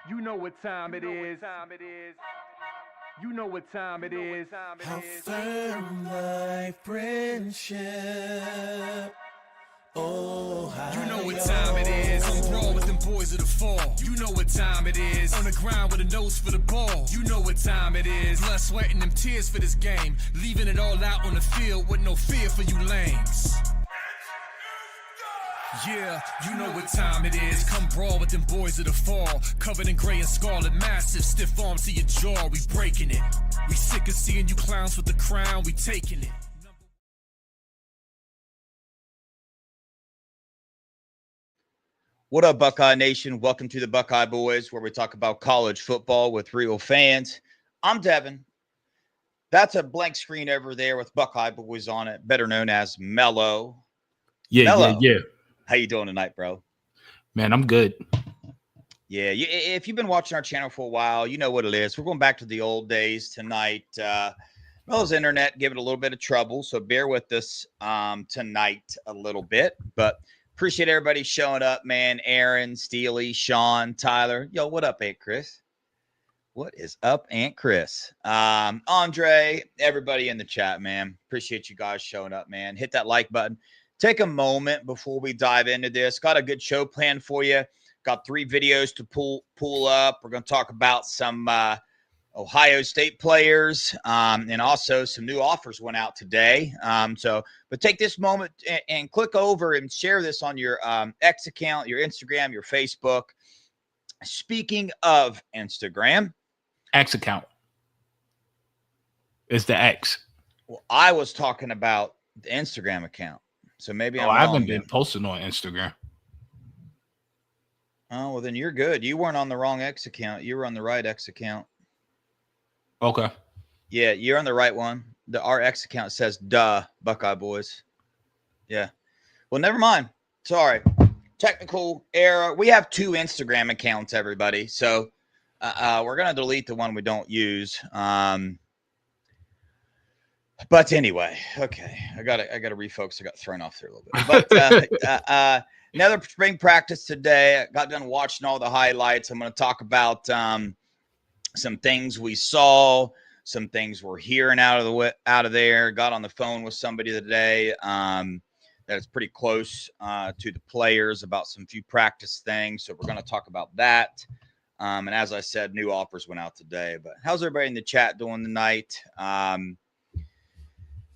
You know what time it is. You know what time it is. How firm thy friendship. Oh, you know what time it is. I'm brawl with them boys of the fall. You know what time it is. On the ground with a nose for the ball. You know what time it is. Blood, sweat, and them tears for this game. Leaving it all out on the field with no fear for you lames. Yeah, you know what time it is. Come brawl with them boys of the fall. Covered in gray and scarlet, massive, stiff arms to your jaw. We breaking it. We sick of seeing you clowns with the crown. We taking it. What up, Buckeye Nation? Welcome to the Buckeye Boys, where we talk about college football with real fans. I'm Devin. That's a blank screen over there with Buckeye Boys on it, better known as Mello. Yeah. How you doing tonight, bro? Man, I'm good. Yeah, if you've been watching our channel for a while, you know what it is. We're going back to the old days tonight. Mello's internet gave it a little bit of trouble, so bear with us tonight a little bit. But appreciate everybody showing up, man. Aaron, Steely, Sean, Tyler. Yo, what up, Aunt Chris? What is up, Aunt Chris? Andre, everybody in the chat, man. Appreciate you guys showing up, man. Hit that like button. Take a moment before we dive into this. Got a good show planned for you. Got 3 videos to pull up. We're going to talk about some Ohio State players, and also some new offers went out today. But take this moment and click over and share this on your X account, your Instagram, your Facebook. Speaking of Instagram, X account. It's the X. well, I was talking about the Instagram account. So maybe I'm wrong. I haven't been posting on Instagram. Oh, well, then you're good. You weren't on the wrong X account. You were on the right X account. Okay. Yeah, you're on the right one. Our X account says, duh, Buckeye Boys. Yeah. Well, never mind. Sorry. Technical error. We have 2 Instagram accounts, everybody. So we're going to delete the one we don't use. But anyway, okay. I got to refocus. I got thrown off there a little bit. But another spring practice today. I got done watching all the highlights. I'm going to talk about some things we saw, some things we're hearing out of there. Got on the phone with somebody today that is pretty close to the players about some few practice things. So we're going to talk about that. And as I said, new offers went out today. But how's everybody in the chat doing tonight?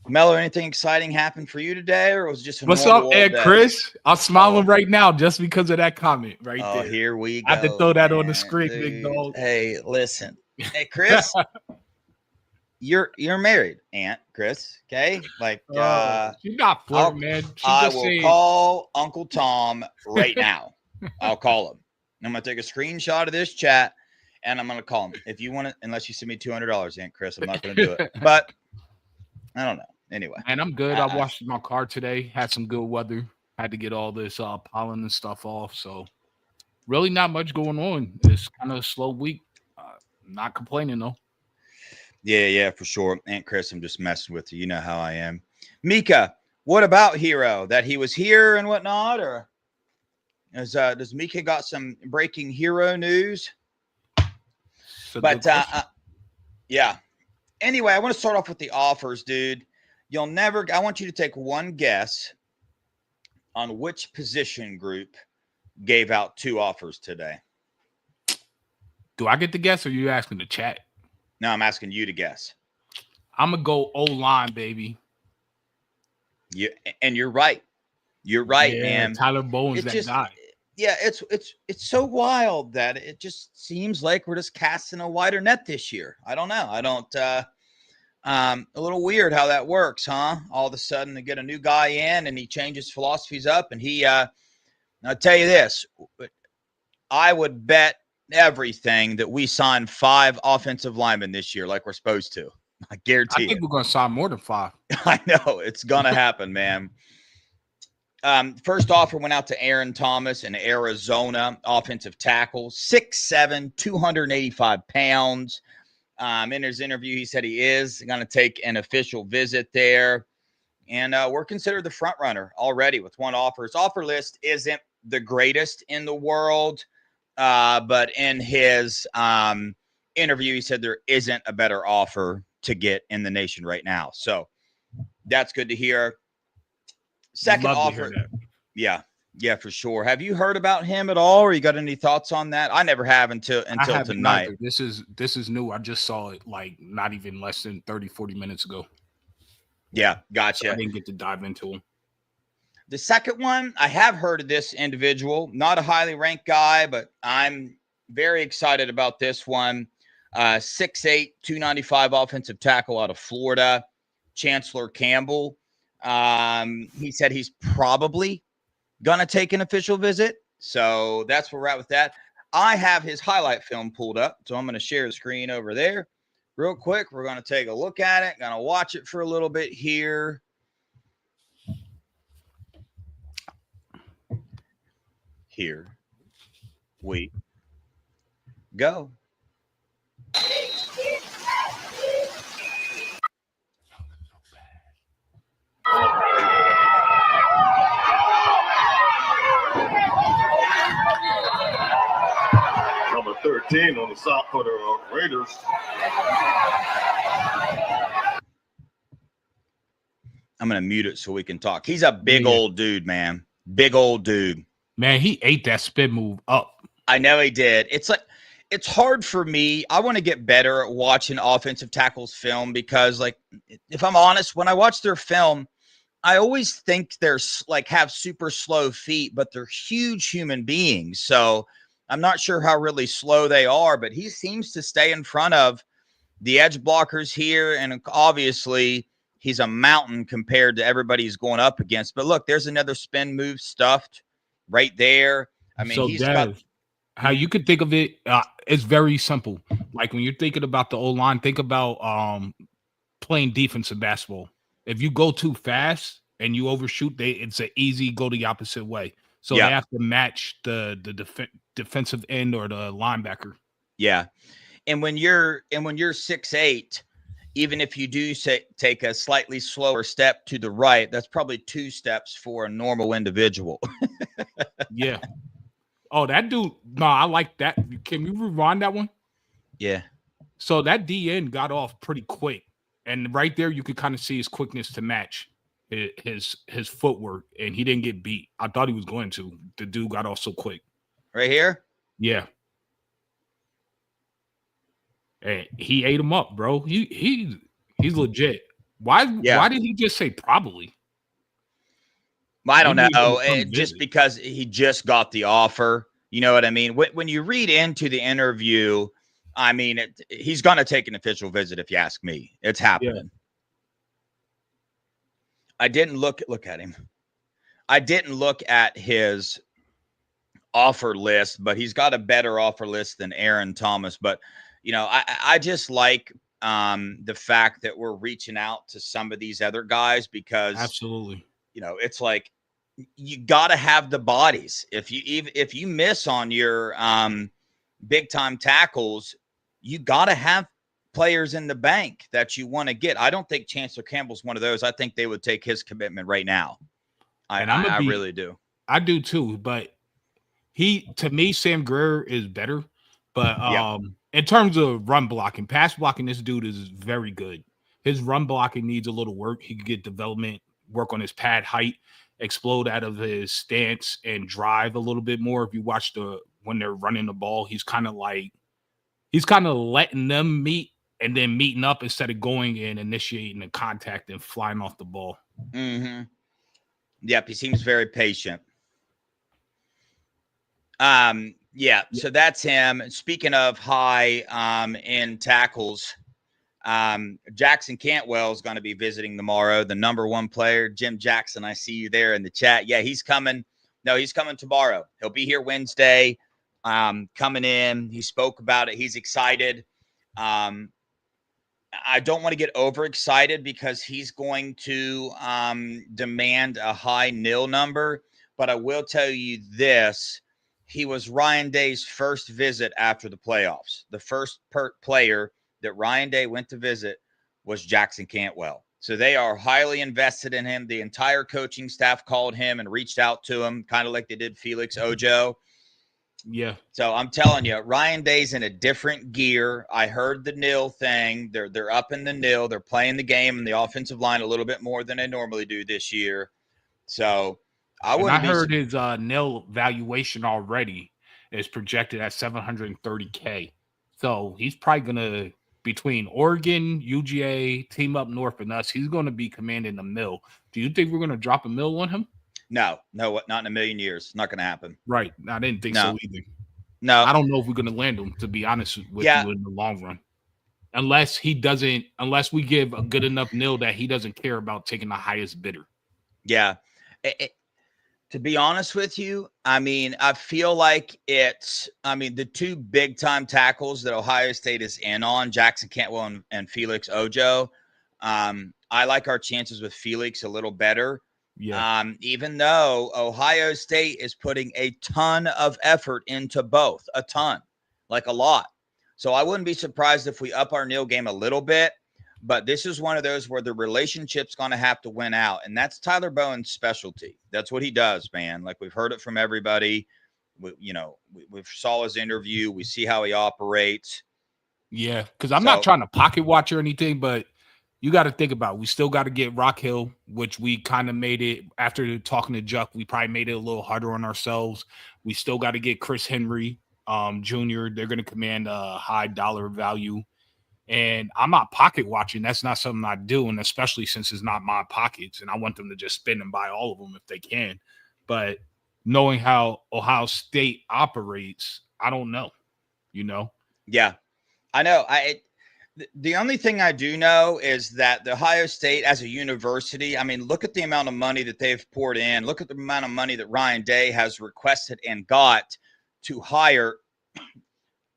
Mello, anything exciting happened for you today, or was it just a What's normal up, Ed day? Chris? I'm smiling right now just because of that comment right Oh, there. here we go. I had to throw that on the man, screen, dude. big dog. Hey, listen. Hey, Chris, you're married, Aunt Chris. Okay, like she's not flirting, man. I will call Uncle Tom right now. I'll call him. I'm gonna take a screenshot of this chat, and I'm gonna call him. If you want it, unless you send me $200, Aunt Chris, I'm not gonna do it. But I don't know. Anyway, and I'm good. I washed my car today. Had some good weather. Had to get all this pollen and stuff off. So really not much going on. It's kind of a slow week. Not complaining though. Yeah, for sure. Aunt Chris, I'm just messing with you. You know how I am. Mika, what about Hero? That he was here and whatnot, or does Mika got some breaking Hero news? But yeah. Anyway, I want to start off with the offers, dude. I want you to take one guess on which position group gave out 2 offers today. Do I get to guess, or are you asking the chat? No, I'm asking you to guess. I'm gonna go O-line, baby. And you're right. You're right, man. Tyler Bowen's that guy. Yeah, it's so wild that it just seems like we're just casting a wider net this year. I don't know. I don't. A little weird how that works, huh? All of a sudden, they get a new guy in, and he changes philosophies up, and he. I'll tell you this: I would bet everything that we sign 5 offensive linemen this year, like we're supposed to. I guarantee. I think we're gonna sign more than 5. I know it's gonna happen, man. First offer went out to Aaron Thomas in Arizona, offensive tackle, 6'7", 285 pounds. In his interview, he said he is going to take an official visit there. And we're considered the front runner already with 1 offer. His offer list isn't the greatest in the world. but in his interview, he said there isn't a better offer to get in the nation right now. So that's good to hear. Second Love to offer. hear that. Yeah, for sure. Have you heard about him at all, or you got any thoughts on that? I never have until I haven't tonight. either. This is new. I just saw it like not even less than 30, 40 minutes ago. Yeah, So gotcha. I didn't get to dive into him. The second one, I have heard of this individual, not a highly ranked guy, but I'm very excited about this one. 6'8", 295 offensive tackle out of Florida, Chancellor Campbell. He said he's probably going to take an official visit. So that's where we're at with that. I have his highlight film pulled up, so I'm going to share the screen over there real quick. We're going to take a look at it, going to watch it for a little bit here. Here we go. Number 13 on the South Florida Raiders. I'm going to mute it so we can talk. He's a big old dude, man. Big old dude. Man, he ate that spin move up. I know he did. It's like, it's hard for me. I want to get better at watching offensive tackles film because, like, if I'm honest, when I watch their film, I always think they're like have super slow feet, but they're huge human beings. So I'm not sure how really slow they are, but he seems to stay in front of the edge blockers here. And obviously he's a mountain compared to everybody he's going up against. But look, there's another spin move stuffed right there. I mean, So he's Dev, got how you could think of it, it's very simple. Like when you're thinking about the O-line, think about playing defensive basketball. If you go too fast and you overshoot, it's an easy go the opposite way. So Yeah. they have to match the defensive end or the linebacker. Yeah. And when you're 6'8", even if you do take a slightly slower step to the right, that's probably 2 steps for a normal individual. Yeah. Oh, that dude. No, I like that. Can you rewind that one? Yeah. So that DN got off pretty quick. And right there, you could kind of see his quickness to match his footwork. And he didn't get beat. I thought he was going to. The dude got off so quick. Right here? Yeah. And he ate him up, bro. He's legit. Why did he just say probably? I don't Maybe know. he can come Just visit. because he just got the offer. You know what I mean? When you read into the interview, I mean, he's going to take an official visit if you ask me. It's happening. I didn't look at him. I didn't look at his offer list, but he's got a better offer list than Aaron Thomas. But, you know, I just like the fact that we're reaching out to some of these other guys because Absolutely. you know, it's like you got to have the bodies. If you miss on your big time tackles, you got to have players in the bank that you want to get. I don't think Chancellor Campbell's one of those. I think they would take his commitment right now. I really do. I do too, but to me, Sam Greer is better. But in terms of run blocking, pass blocking, this dude is very good. His run blocking needs a little work. He could get development, work on his pad height, explode out of his stance, and drive a little bit more. If you watch when they're running the ball, he's kind of letting them meet and then meeting up instead of going and initiating the contact and flying off the ball. Mm-hmm. Yep, he seems very patient. Yeah, so that's him. Speaking of high in tackles, Jackson Cantwell is going to be visiting tomorrow, the number 1 player. Jim Jackson, I see you there in the chat. Yeah, he's coming. No, he's coming tomorrow. He'll be here Wednesday. Coming in. He spoke about it. He's excited. I don't want to get overexcited because he's going to demand a high nil number, but I will tell you this. He was Ryan Day's first visit after the playoffs. The first player that Ryan Day went to visit was Jackson Cantwell. So they are highly invested in him. The entire coaching staff called him and reached out to him, kind of like they did Felix Ojo. Yeah. So I'm telling you, Ryan Day's in a different gear. I heard the nil thing. They're up in the nil. They're playing the game and the offensive line a little bit more than they normally do this year. So I And I wouldn't be heard his nil valuation already is projected at $730K. So he's probably gonna, between Oregon, UGA, Team Up North, and us, he's gonna be commanding a mill. Do you think we're gonna drop a mill on him? No, not in a million years. Not going to happen. Right. I didn't think No. so either. No, I don't know if we're gonna land him, to be honest with you, in the long run. Unless we give a good enough nil that he doesn't care about taking the highest bidder. Yeah. To be honest with you, I mean, I feel like the two big time tackles that Ohio State is in on, Jackson Cantwell and Felix Ojo. I like our chances with Felix a little better. Yeah. Even though Ohio State is putting a ton of effort into both, a ton, like a lot. So I wouldn't be surprised if we up our nil game a little bit, but this is one of those where the relationship's going to have to win out. And that's Tyler Bowen's specialty. That's what he does, man. Like, we've heard it from everybody. We saw his interview. We see how he operates. Yeah. Cause I'm not trying to pocket watch or anything, but you got to think about it. We still got to get Rock Hill, which we kind of made it after talking to Juck. We probably made it a little harder on ourselves. We still got to get Chris Henry Jr. They're going to command a high dollar value. And I'm not pocket watching. That's not something I do. And especially since it's not my pockets and I want them to just spend and buy all of them if they can. But knowing how Ohio State operates, I don't know, Yeah, I know. The only thing I do know is that the Ohio State as a university, I mean, look at the amount of money that they've poured in. Look at the amount of money that Ryan Day has requested and got to hire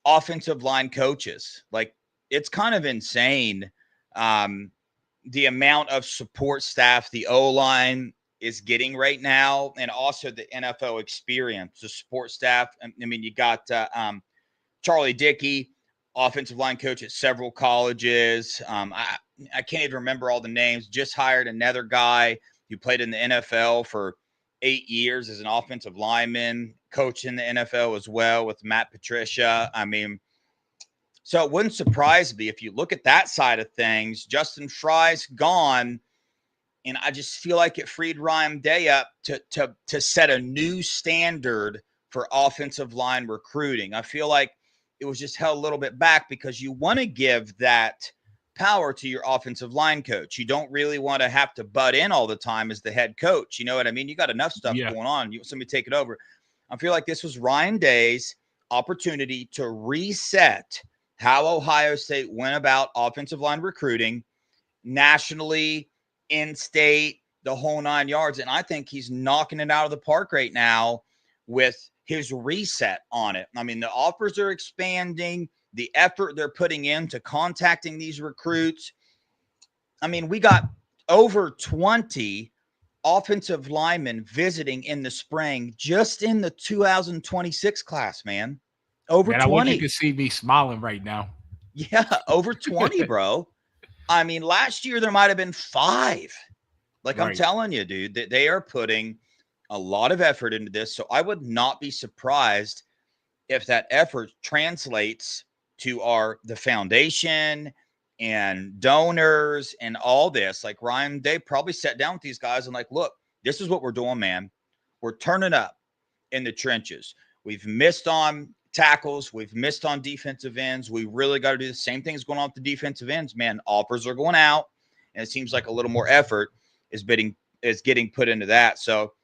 offensive line coaches. Like, it's kind of insane. The amount of support staff the O-line is getting right now, and also the NFL experience, the support staff. I mean, you got Charlie Dickey, offensive line coach at several colleges. I can't even remember all the names. Just hired another guy who played in the NFL for 8 years as an offensive lineman, coach in the NFL as well with Matt Patricia. I mean, so it wouldn't surprise me if you look at that side of things. Justin Fry's gone, and I just feel like it freed Ryan Day up to set a new standard for offensive line recruiting. I feel like it was just held a little bit back because you want to give that power to your offensive line coach. You don't really want to have to butt in all the time as the head coach. You know what I mean? You got enough stuff going on. You want somebody to take it over. I feel like this was Ryan Day's opportunity to reset how Ohio State went about offensive line recruiting nationally, in-state, the whole 9 yards. And I think he's knocking it out of the park right now with his reset on it. I mean, the offers are expanding, the effort they're putting into contacting these recruits. I mean, we got over 20 offensive linemen visiting in the spring, just in the 2026 class, man. Over 20. I want you to see me smiling right now. Yeah, over 20, bro. I mean, last year there might have been 5. Like, right. I'm telling you, dude, that they are putting a lot of effort into this. So I would not be surprised if that effort translates to the foundation and donors and all this. Like, Ryan Day probably sat down with these guys and like, look, this is what we're doing, man. We're turning up in the trenches. We've missed on tackles. We've missed on defensive ends. We really got to do the same things going on with the defensive ends, man. Offers are going out, and it seems like a little more effort is getting put into that. So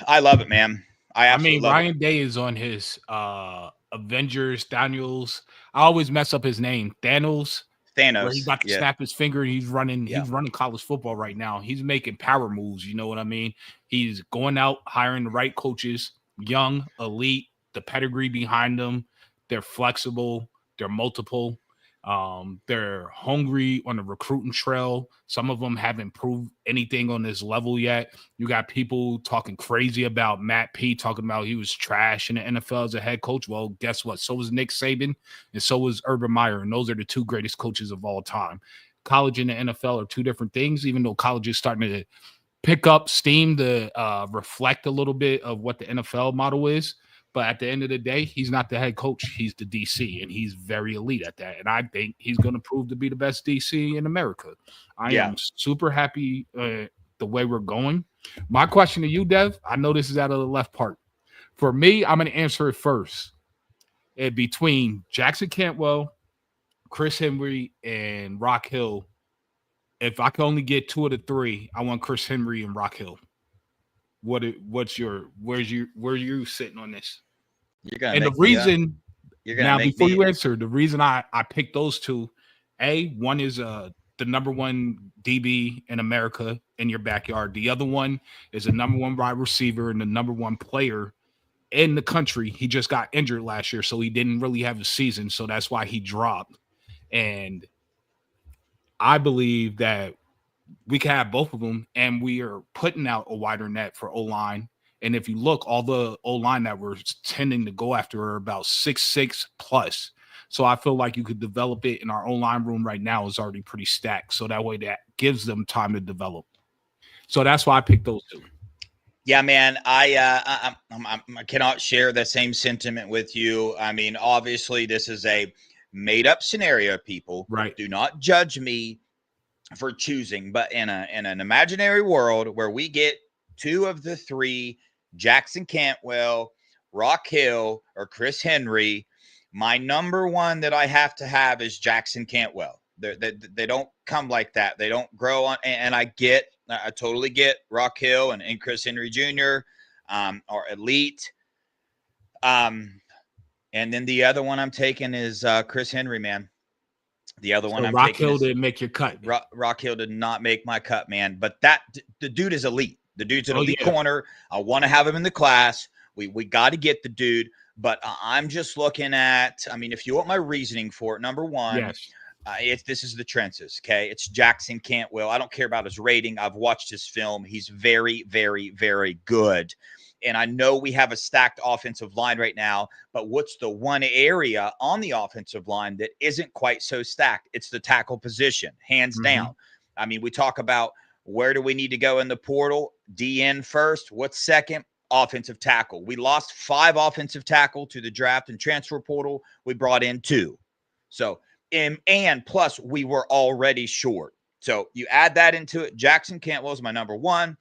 I love it, man. I mean, Ryan Day is on his Avengers, Daniels. I always mess up his name. Thanos. Where he got to snap his finger. He's running college football right now. He's making power moves. You know what I mean? He's going out, hiring the right coaches, young, elite, the pedigree behind them. They're flexible. They're multiple. They're hungry on the recruiting trail. Some of them haven't proved anything on this level yet. You got people talking crazy about Matt P, talking about he was trash in the NFL as a head coach. Well, guess what? So was Nick Saban, and so was Urban Meyer, and those are the two greatest coaches of all time. College and the NFL are two different things, even though college is starting to pick up steam to reflect a little bit of what the NFL model is. But at the end of the day, he's not the head coach. He's the DC, and he's very elite at that. And I think he's going to prove to be the best DC in America. I am super happy the way we're going. My question to you, Dev, I know this is out of the left part. For me, I'm going to answer it first. Between Jackson Cantwell, Chris Henry, and Rock Hill, if I can only get 2 of the 3, I want Chris Henry and Rock Hill. Where's you sitting on this? You're gonna and the reason now before you answer, the reason I picked those 2, one is the number 1 DB in America in your backyard. The other one is the number 1 wide receiver and the number 1 player in the country. He just got injured last year, so he didn't really have a season, so that's why he dropped. And I believe that we can have both of them, and we are putting out a wider net for O-line. And if you look, all the O-line that we're tending to go after are about 6'6 plus. So I feel like you could develop it, and our O-line room right now is already pretty stacked. So that way that gives them time to develop. So that's why I picked those 2. Yeah, man, I cannot share the same sentiment with you. I mean, obviously, this is a made-up scenario, people. Right. Do not judge me for choosing, but in an imaginary world where we get 2 of the 3, Jackson Cantwell, Rock Hill, or Chris Henry, my number 1 that I have to have is Jackson Cantwell. They don't come like that. They don't grow on, and I totally get Rock Hill and Chris Henry Jr. Are elite. And then the other one I'm taking is Chris Henry, man. The other one I'm Rock taking Hill didn't make your cut. Rock Hill did not make my cut, man. But the dude is elite. The dude's an elite corner. I want to have him in the class. We got to get the dude. But I'm just looking at, I mean, if you want my reasoning for it, number 1, this is the trenches, okay? It's Jackson Cantwell. I don't care about his rating. I've watched his film. He's very, very, very good. And I know we have a stacked offensive line right now, but what's the one area on the offensive line that isn't quite so stacked? It's the tackle position, hands down. I mean, we talk about where do we need to go in the portal? DN first. What's second? Offensive tackle. We lost 5 offensive tackle to the draft and transfer portal. We brought in 2. So, and plus we were already short. So you add that into it. Jackson Cantwell is my number 1.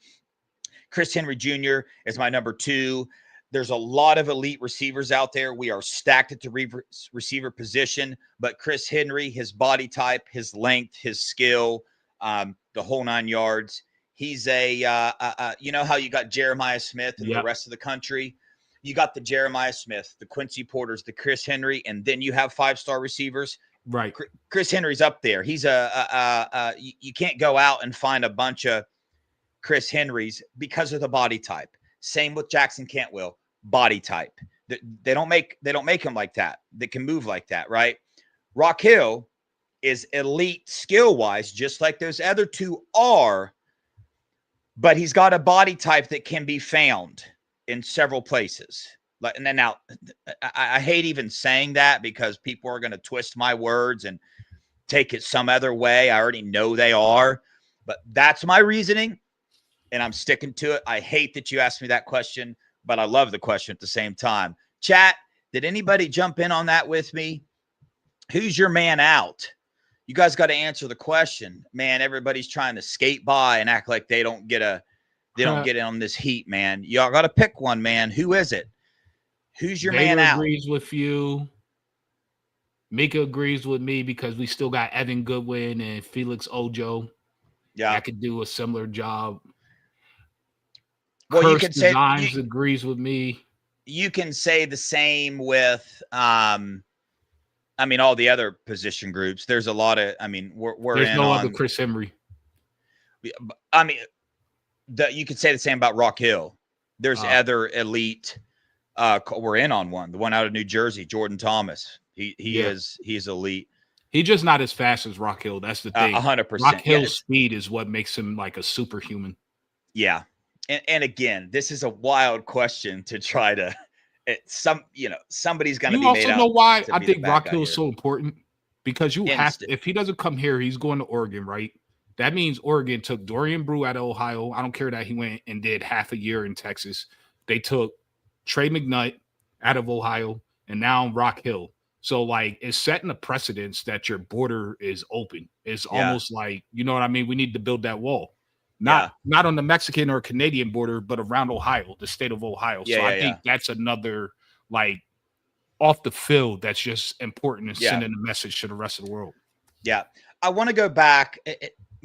Chris Henry Jr. is my number 2. There's a lot of elite receivers out there. We are stacked at the receiver position, but Chris Henry, his body type, his length, his skill, the whole 9 yards. He's you know how you got Jeremiah Smith and the rest of the country? You got the Jeremiah Smith, the Quincy Porters, the Chris Henry, and then you have 5-star receivers. Right. Chris Henry's up there. He's you can't go out and find a bunch of Chris Henrys because of the body type. Same with Jackson Cantwell, body type. They don't make him like that. They can move like that, right? Rock Hill is elite skill-wise, just like those other 2 are, but he's got a body type that can be found in several places. And then now, I hate even saying that because people are going to twist my words and take it some other way. I already know they are, but that's my reasoning. And I'm sticking to it. I hate that you asked me that question, but I love the question at the same time. Chat, did anybody jump in on that with me? Who's your man out? You guys got to answer the question. Man, everybody's trying to skate by and act like they don't get in on this heat, man. Y'all got to pick one, man. Who is it? Who's your man out? Agrees with you. Mika agrees with me because we still got Evan Goodwin and Felix Ojo. Yeah, I could do a similar job. Well, Curse you can say agrees with me. You can say the same with, I mean, all the other position groups. There's a lot of, I mean, There's no other Chris Henry. I mean, you could say the same about Rock Hill. There's other elite. We're in on one. The one out of New Jersey, Jordan Thomas. He's elite. He's just not as fast as Rock Hill. That's the thing. 100%. Rock Hill's speed is what makes him like a superhuman. Yeah. And again, this is a wild question to try to somebody's going to be made out. You also know why I think Rock Hill is here. so important? Because you have to, if he doesn't come here, he's going to Oregon, right? That means Oregon took Dorian Brew out of Ohio. I don't care that he went and did half a year in Texas. They took Trey McNutt, out of Ohio, and now Rock Hill. So like it's setting a precedence that your border is open. It's almost like, you know what I mean? We need to build that wall. Not on the Mexican or Canadian border, but around Ohio, the state of Ohio. So I think that's another like off the field that's just important and sending a message to the rest of the world. Yeah. I want to go back.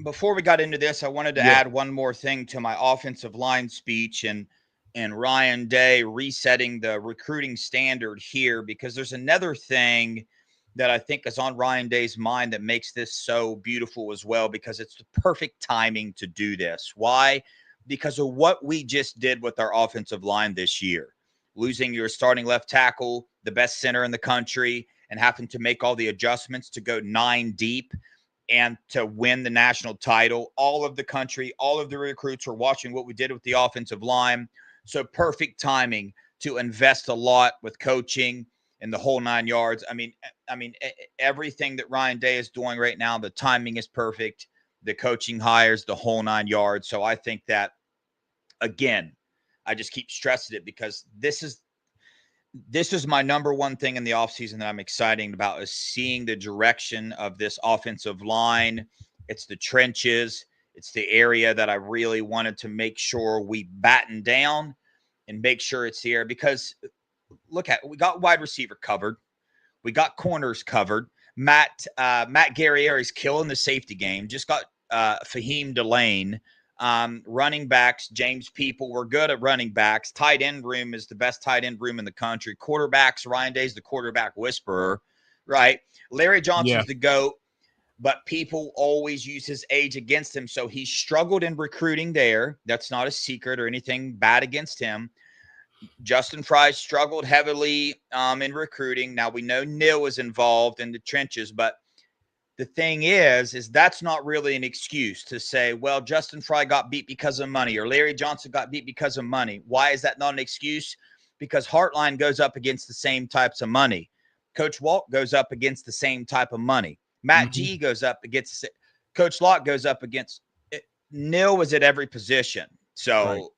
Before we got into this, I wanted to add one more thing to my offensive line speech and Ryan Day resetting the recruiting standard here, because there's another thing that I think is on Ryan Day's mind that makes this so beautiful as well, because it's the perfect timing to do this. Why? Because of what we just did with our offensive line this year. Losing your starting left tackle, the best center in the country, and having to make all the adjustments to go 9 deep and to win the national title. All of the country, all of the recruits are watching what we did with the offensive line. So perfect timing to invest a lot with coaching and the whole 9 yards. I mean, everything that Ryan Day is doing right now, the timing is perfect. The coaching hires, the whole 9 yards. So I think that, again, I just keep stressing it, because this is my number one thing in the offseason that I'm excited about, is seeing the direction of this offensive line. It's the trenches. It's the area that I really wanted to make sure we batten down and make sure it's here, because we got wide receiver covered. We got corners covered. Matt Guerrieri's killing the safety game. Just got Fahim Delane. Running backs, James People, we're good at running backs. Tight end room is the best tight end room in the country. Quarterbacks, Ryan Day's the quarterback whisperer, right? Larry Johnson's the GOAT, but people always use his age against him. So he struggled in recruiting there. That's not a secret or anything bad against him. Justin Fry struggled heavily in recruiting. Now we know Neil was involved in the trenches, but the thing is that's not really an excuse to say, well, Justin Fry got beat because of money, or Larry Johnson got beat because of money. Why is that not an excuse? Because Heartline goes up against the same types of money. Coach Walt goes up against the same type of money. Matt G goes up against Coach Locke goes up against Neil was at every position. So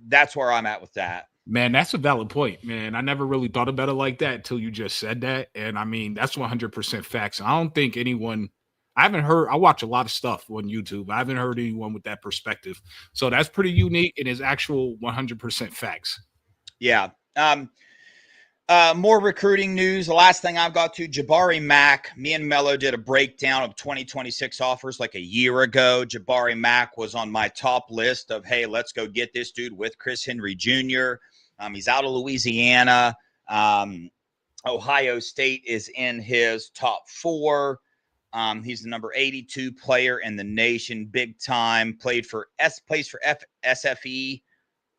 that's where I'm at with that. Man, that's a valid point, man. I never really thought about it like that until you just said that. And I mean, that's 100% facts. I don't think I watch a lot of stuff on YouTube. I haven't heard anyone with that perspective. So that's pretty unique and is actual 100% facts. Yeah. More recruiting news. The last thing I've got to, Jabari Mack. Me and Mello did a breakdown of 2026 offers like a year ago. Jabari Mack was on my top list of, hey, let's go get this dude with Chris Henry Jr. He's out of Louisiana. Ohio State is in his top 4. He's the number 82 player in the nation, big time. Plays for SFE,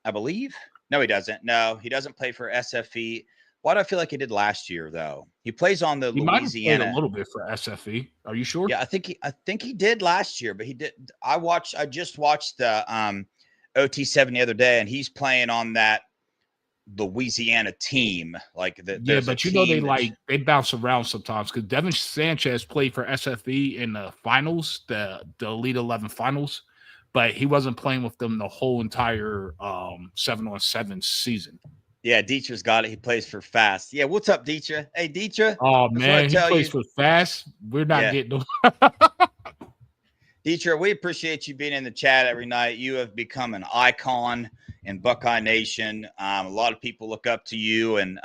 I believe. No, he doesn't. No, he doesn't play for SFE. Why do I feel like he did last year, though? He plays on the Louisiana. Might have played a little bit for SFE. Are you sure? Yeah, I think he did last year, but he did. I just watched the OT7 the other day, and he's playing on that Louisiana team. Like that. Yeah, but you know they bounce around sometimes, because Devin Sanchez played for SFE in the finals, the Elite 11 finals, but he wasn't playing with them the whole entire 7-on-7 season. Yeah, Dietrich's got it. He plays for Fast. Yeah, what's up, Dietrich? Hey, Dietrich. Oh, man, he plays for Fast. We're not getting them. Dietrich, we appreciate you being in the chat every night. You have become an icon in Buckeye Nation. A lot of people look up to you, and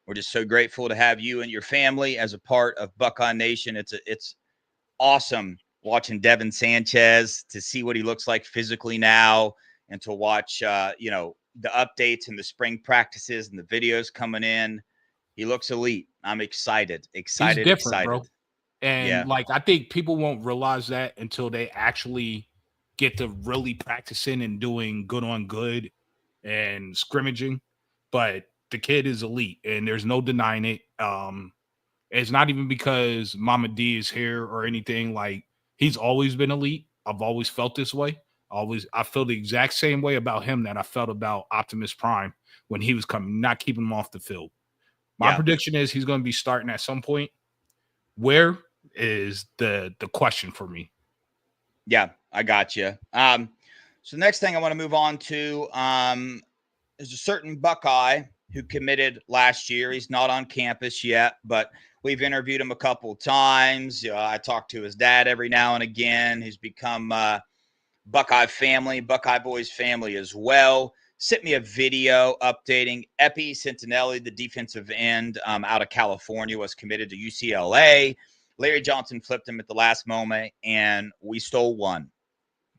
we're just so grateful to have you and your family as a part of Buckeye Nation. It's awesome watching Devin Sanchez, to see what he looks like physically now, and to watch, the updates and the spring practices and the videos coming in. He looks elite. I'm excited. He's different, bro. And I think people won't realize that until they actually get to really practicing and doing good on good and scrimmaging. But the kid is elite, and there's no denying it. It's not even because Mama D is here or anything. Like, he's always been elite. I've always felt this way. I feel the exact same way about him that I felt about Optimus Prime when he was coming, not keeping him off the field. My prediction is he's going to be starting at some point. Where is the question for me? Yeah, I got you. So next thing I want to move on to is a certain Buckeye who committed last year. He's not on campus yet, but we've interviewed him a couple times. I talk to his dad every now and again. He's become Buckeye Boys family as well. Sent me a video updating Epi Centinelli, the defensive end out of California, was committed to UCLA. Larry Johnson flipped him at the last moment, and we stole one.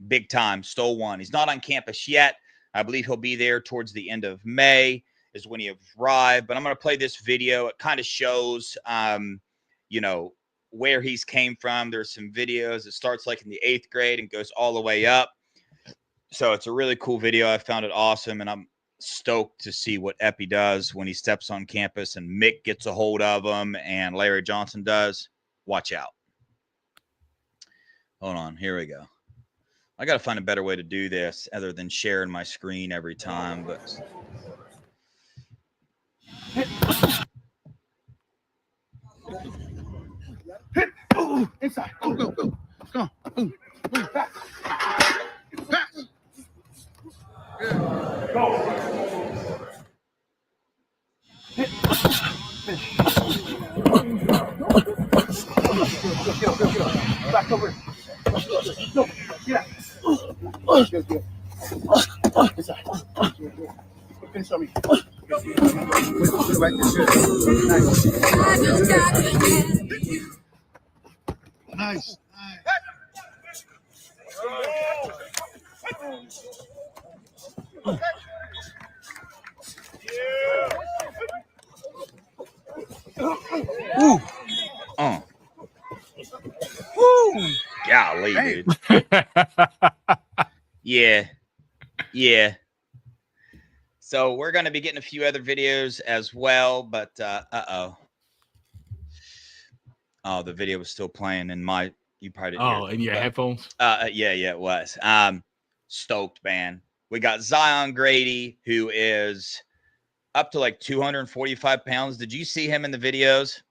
Big time, stole one. He's not on campus yet. I believe he'll be there towards the end of May is when he arrived. But I'm going to play this video. It kind of shows, where he's came from. There's some videos. It starts like in the 8th grade and goes all the way up. So it's a really cool video. I found it awesome, and I'm stoked to see what Epi does when he steps on campus and Mick gets a hold of him and Larry Johnson does. Watch out. Hold on. Here we go. I got to find a better way to do this other than sharing my screen every time, but inside. Go. Come on. Pass. Back over. No. Yeah. Good. Inside. Finish on me. Nice. Ooh. Woo. Golly, dude. Yeah. So we're going to be getting a few other videos as well, but oh, the video was still playing in you probably didn't hear it, in your headphones? Yeah, it was. Stoked, man. We got Zion Grady, who is up to like 245 pounds. Did you see him in the videos?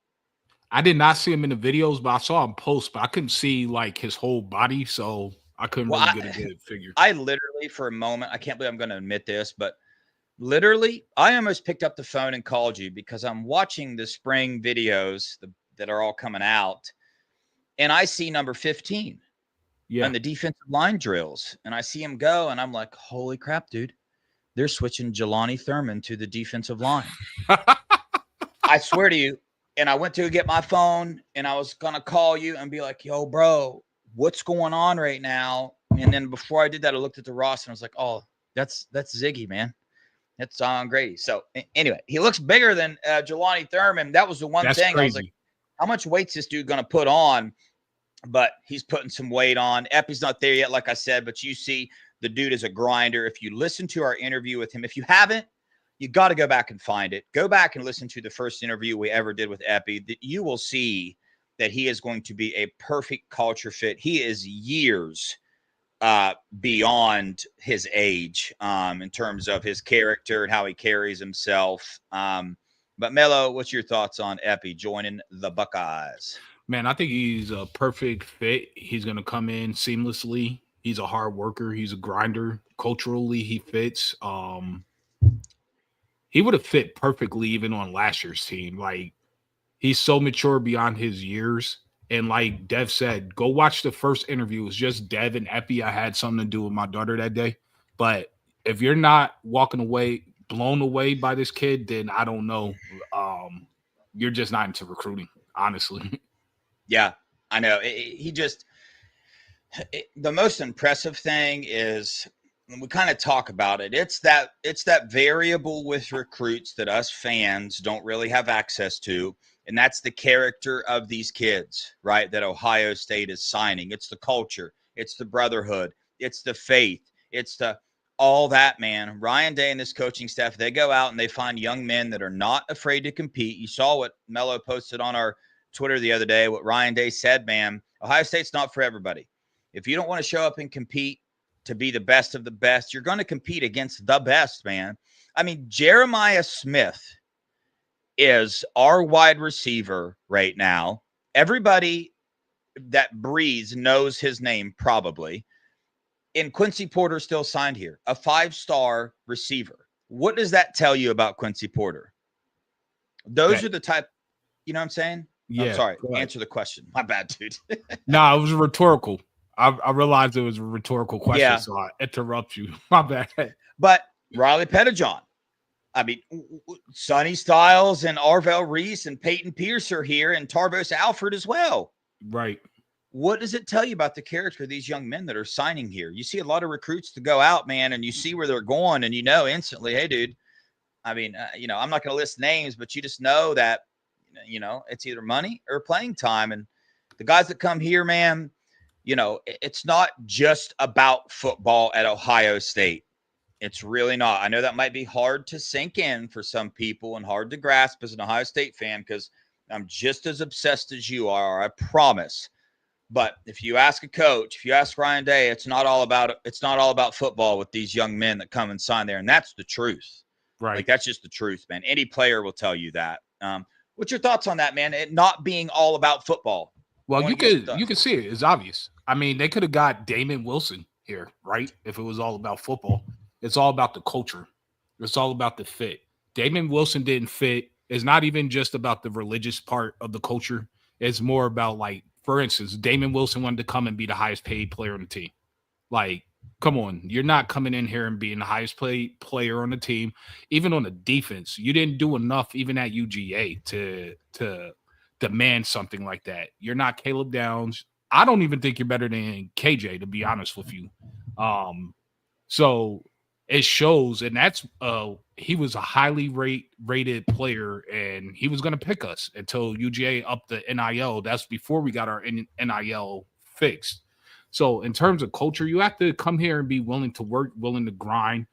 I did not see him in the videos, but I saw him post, but I couldn't see like his whole body, so I couldn't really get a good figure. I literally, for a moment, I can't believe I'm going to admit this, but literally, I almost picked up the phone and called you because I'm watching the spring videos that are all coming out, and I see number 15 on the defensive line drills, and I see him go, and I'm like, holy crap, dude. They're switching Jelani Thurman to the defensive line. I swear to you. And I went to get my phone, and I was going to call you and be like, yo, bro, what's going on right now? And then before I did that, I looked at the roster, and I was like, oh, that's Ziggy, man. That's Zion Grady. So anyway, he looks bigger than Jelani Thurman. That was the one thing. Crazy. I was like, how much weight's this dude going to put on? But he's putting some weight on. Epi's not there yet, like I said, but you see the dude is a grinder. If you listen to our interview with him, if you haven't, you got to go back and find it. Go back and listen to the first interview we ever did with Epi. You will see that he is going to be a perfect culture fit. He is years beyond his age in terms of his character and how he carries himself. But Melo, what's your thoughts on Epi joining the Buckeyes? Man, I think he's a perfect fit. He's going to come in seamlessly. He's a hard worker. He's a grinder. Culturally, he fits. He would have fit perfectly even on last year's team. Like, he's so mature beyond his years. And like Dev said, go watch the first interview. It was just Dev and Epi. I had something to do with my daughter that day. But if you're not walking away, blown away by this kid, then I don't know. You're just not into recruiting, honestly. Yeah, I know. The most impressive thing is, we kind of talk about it. It's that variable with recruits that us fans don't really have access to. And that's the character of these kids, right? That Ohio State is signing. It's the culture. It's the brotherhood. It's the faith. It's all that, man. Ryan Day and this coaching staff, they go out and they find young men that are not afraid to compete. You saw what Melo posted on our Twitter the other day, what Ryan Day said, man. Ohio State's not for everybody. If you don't want to show up and compete to be the best of the best, you're going to compete against the best, man. I mean, Jeremiah Smith is our wide receiver right now. Everybody that breathes knows his name probably. And Quincy Porter still signed here, a 5-star receiver. What does that tell you about Quincy Porter? Those That- are the type, you know what I'm saying? Yeah. I'm sorry. go ahead. Answer the question. My bad, dude. No, it was rhetorical. I realized it was a rhetorical question, Yeah. so I interrupt you. My bad. But Riley Pettijohn, I mean, Sonny Styles and Arvell Reese and Peyton Pierce are here, and Tarvos Alford as well. Right. What does it tell you about the character of these young men that are signing here? You see a lot of recruits to go out, man, and you see where they're going, and you know instantly, hey, dude. I mean, I'm not going to list names, but you just know that, it's either money or playing time. And the guys that come here, man, it's not just about football at Ohio State. It's really not. I know that might be hard to sink in for some people and hard to grasp as an Ohio State fan because I'm just as obsessed as you are, I promise. But if you ask a coach, if you ask Ryan Day, it's not all about football with these young men that come and sign there. And that's the truth. Right. Like, that's just the truth, man. Any player will tell you that. What's your thoughts on that, man? It not being all about football. Well, you could see it. It's obvious. I mean, they could have got Damon Wilson here, right? If it was all about football. It's all about the culture. It's all about the fit. Damon Wilson didn't fit. It's not even just about the religious part of the culture. It's more about, like, for instance, Damon Wilson wanted to come and be the highest paid player on the team. Like, come on. You're not coming in here and being the highest paid player on the team. Even on the defense, you didn't do enough even at UGA to demand something like that. You're not Caleb Downs. I don't even think you're better than KJ, to be honest with you. So it shows, and that's he was a highly rated player, and he was going to pick us until UGA upped the NIL. That's before we got our NIL fixed. So in terms of culture, you have to come here and be willing to work, willing to grind,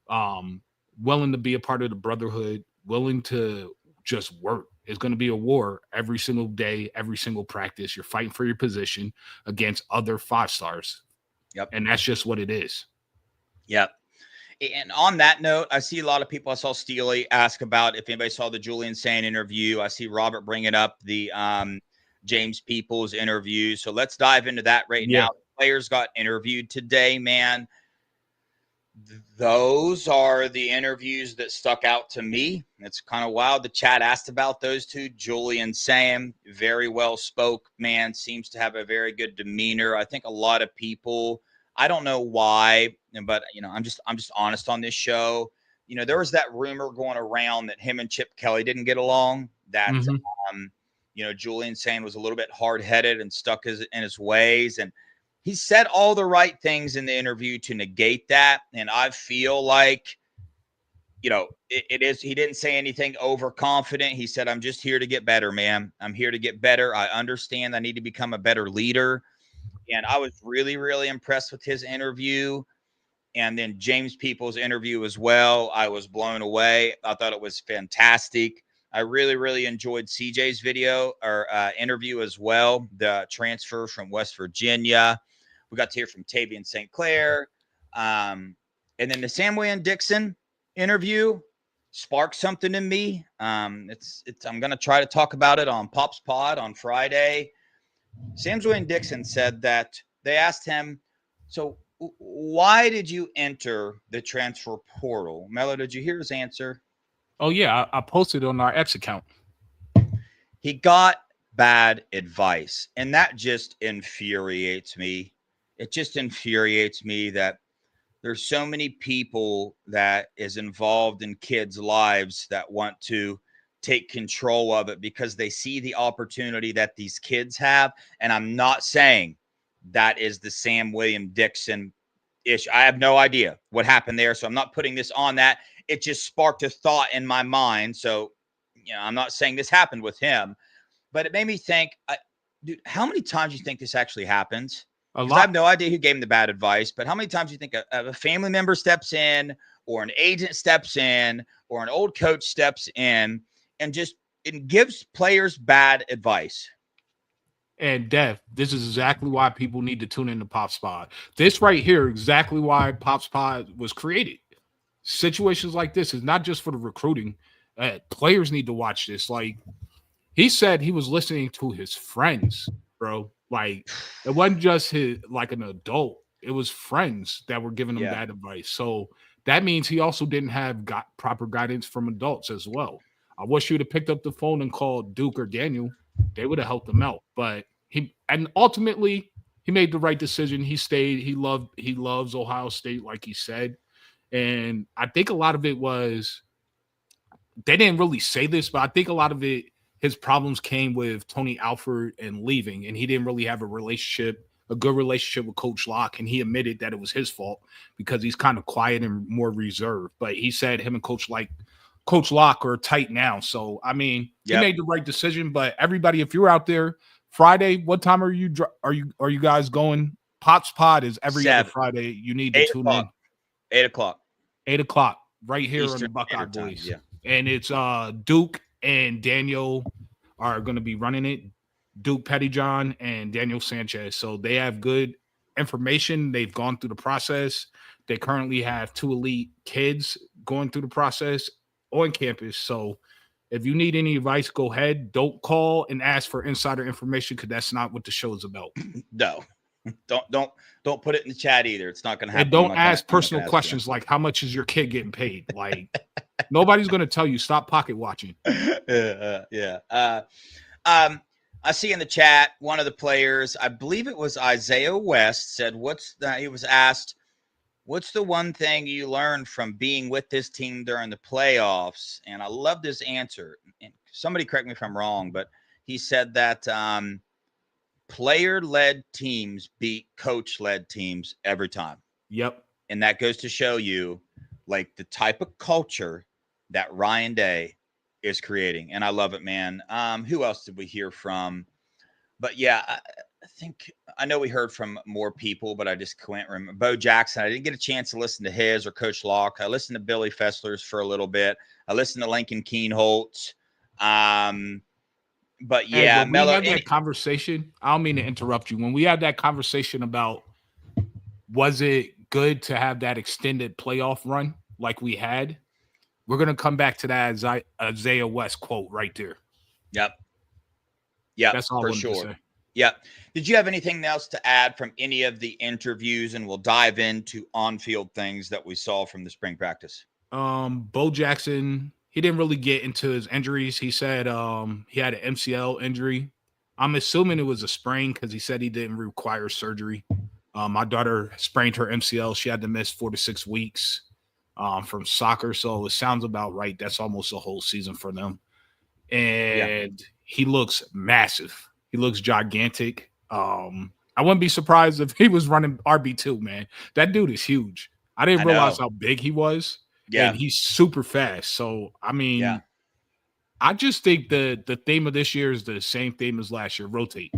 willing to be a part of the brotherhood, willing to just work. It's going to be a war every single day, every single practice. You're fighting for your position against other 5-stars. Yep. And that's just what it is. Yep. And on that note, I see a lot of people. I saw Steely ask about if anybody saw the Julian Sand interview. I see Robert bringing up the James Peoples interview. So let's dive into that right now. Players got interviewed today, man. Those are the interviews that stuck out to me. It's kind of wild. The chat asked about those two. Julian Sam, very well spoke, man, seems to have a very good demeanor. I think a lot of people, I don't know why, but I'm just honest on this show. There was that rumor going around that him and Chip Kelly didn't get along. That Julian Sand was a little bit hard-headed and stuck in his ways, and he said all the right things in the interview to negate that. And I feel like, it is, he didn't say anything overconfident. He said, I'm just here to get better, man. I'm here to get better. I understand I need to become a better leader. And I was really, really impressed with his interview. And then James Peoples' interview as well. I was blown away. I thought it was fantastic. I really, really enjoyed CJ's interview as well. The transfer from West Virginia. We got to hear from Tavian St. Clair. And then the Samoan Dixon interview sparked something in me. I'm going to try to talk about it on Pop's Pod on Friday. Samoan Dixon said that they asked him, so why did you enter the transfer portal? Mello, did you hear his answer? Oh, yeah. I posted on our X account. He got bad advice, and that just infuriates me. It just infuriates me that there's so many people that is involved in kids' lives that want to take control of it because they see the opportunity that these kids have. And I'm not saying that is the Sam William Dixon issue. I have no idea what happened there, so I'm not putting this on that. It just sparked a thought in my mind. So, I'm not saying this happened with him, but it made me think, dude, how many times do you think this actually happens? I have no idea who gave him the bad advice, but how many times do you think a family member steps in, or an agent steps in, or an old coach steps in and gives players bad advice? And Dev, this is exactly why people need to tune into Pop's Pod. This right here, exactly why Pop's Pod was created. Situations like this is not just for the recruiting. Players need to watch this. Like, he said he was listening to his friends, bro. Like, it wasn't just an adult. It was friends that were giving him bad advice. So that means he also didn't have proper guidance from adults as well. I wish you'd have picked up the phone and called Duke or Daniel. They would have helped him out. But ultimately he made the right decision. He stayed. He loves Ohio State, like he said. And I think a lot of it was, they didn't really say this, but I think a lot of it, his problems came with Tony Alford and leaving, and he didn't really have a good relationship with Coach Locke, and he admitted that it was his fault because he's kind of quiet and more reserved. But he said him and Coach Locke are tight now. So, I mean, he made the right decision. But everybody, if you're out there Friday, what time are you guys going? Pops Pod is every other Friday. You need to tune in. 8 o'clock. 8 o'clock, right here Eastern on the Buckeye Time, Boys. yeah. And it's Duke and Daniel are going to be running it. Duke Pettyjohn and Daniel Sanchez. So they have good information. They've gone through the process. They currently have 2 elite kids going through the process on campus. So if you need any advice, go ahead. Don't call and ask for insider information because that's not what the show is about. No. Don't put it in the chat either. It's not going to happen. And don't ask personal questions like how much is your kid getting paid? Like nobody's going to tell you. Stop pocket watching. Yeah. I see in the chat one of the players, I believe it was Isaiah West, said, he was asked, what's the one thing you learned from being with this team during the playoffs? And I love this answer. And somebody correct me if I'm wrong, but he said that player-led teams beat coach-led teams every time. Yep. And that goes to show you like the type of culture that Ryan Day is creating. And I love it, man. Who else did we hear from? But yeah, I know we heard from more people, but I just can't remember. Bo Jackson, I didn't get a chance to listen to his or Coach Locke. I listened to Billy Fessler's for a little bit. I listened to Lincoln Keenholz. But yeah, when we had that conversation, I don't mean to interrupt you. When we had that conversation about was it good to have that extended playoff run like we had, we're going to come back to that Isaiah West quote right there. Yep. Yeah, that's all for sure. Yep. Did you have anything else to add from any of the interviews? And we'll dive into on-field things that we saw from the spring practice. Bo Jackson, he didn't really get into his injuries. He said he had an MCL injury. I'm assuming it was a sprain because he said he didn't require surgery. My daughter sprained her MCL. She had to miss 4 to 6 weeks from soccer. So it sounds about right. That's almost a whole season for them. And he looks massive. He looks gigantic. I wouldn't be surprised if he was running RB2, man. That dude is huge. I didn't realize how big he was. Yeah. And he's super fast. So, I mean, I just think the theme of this year is the same theme as last year. Rotate.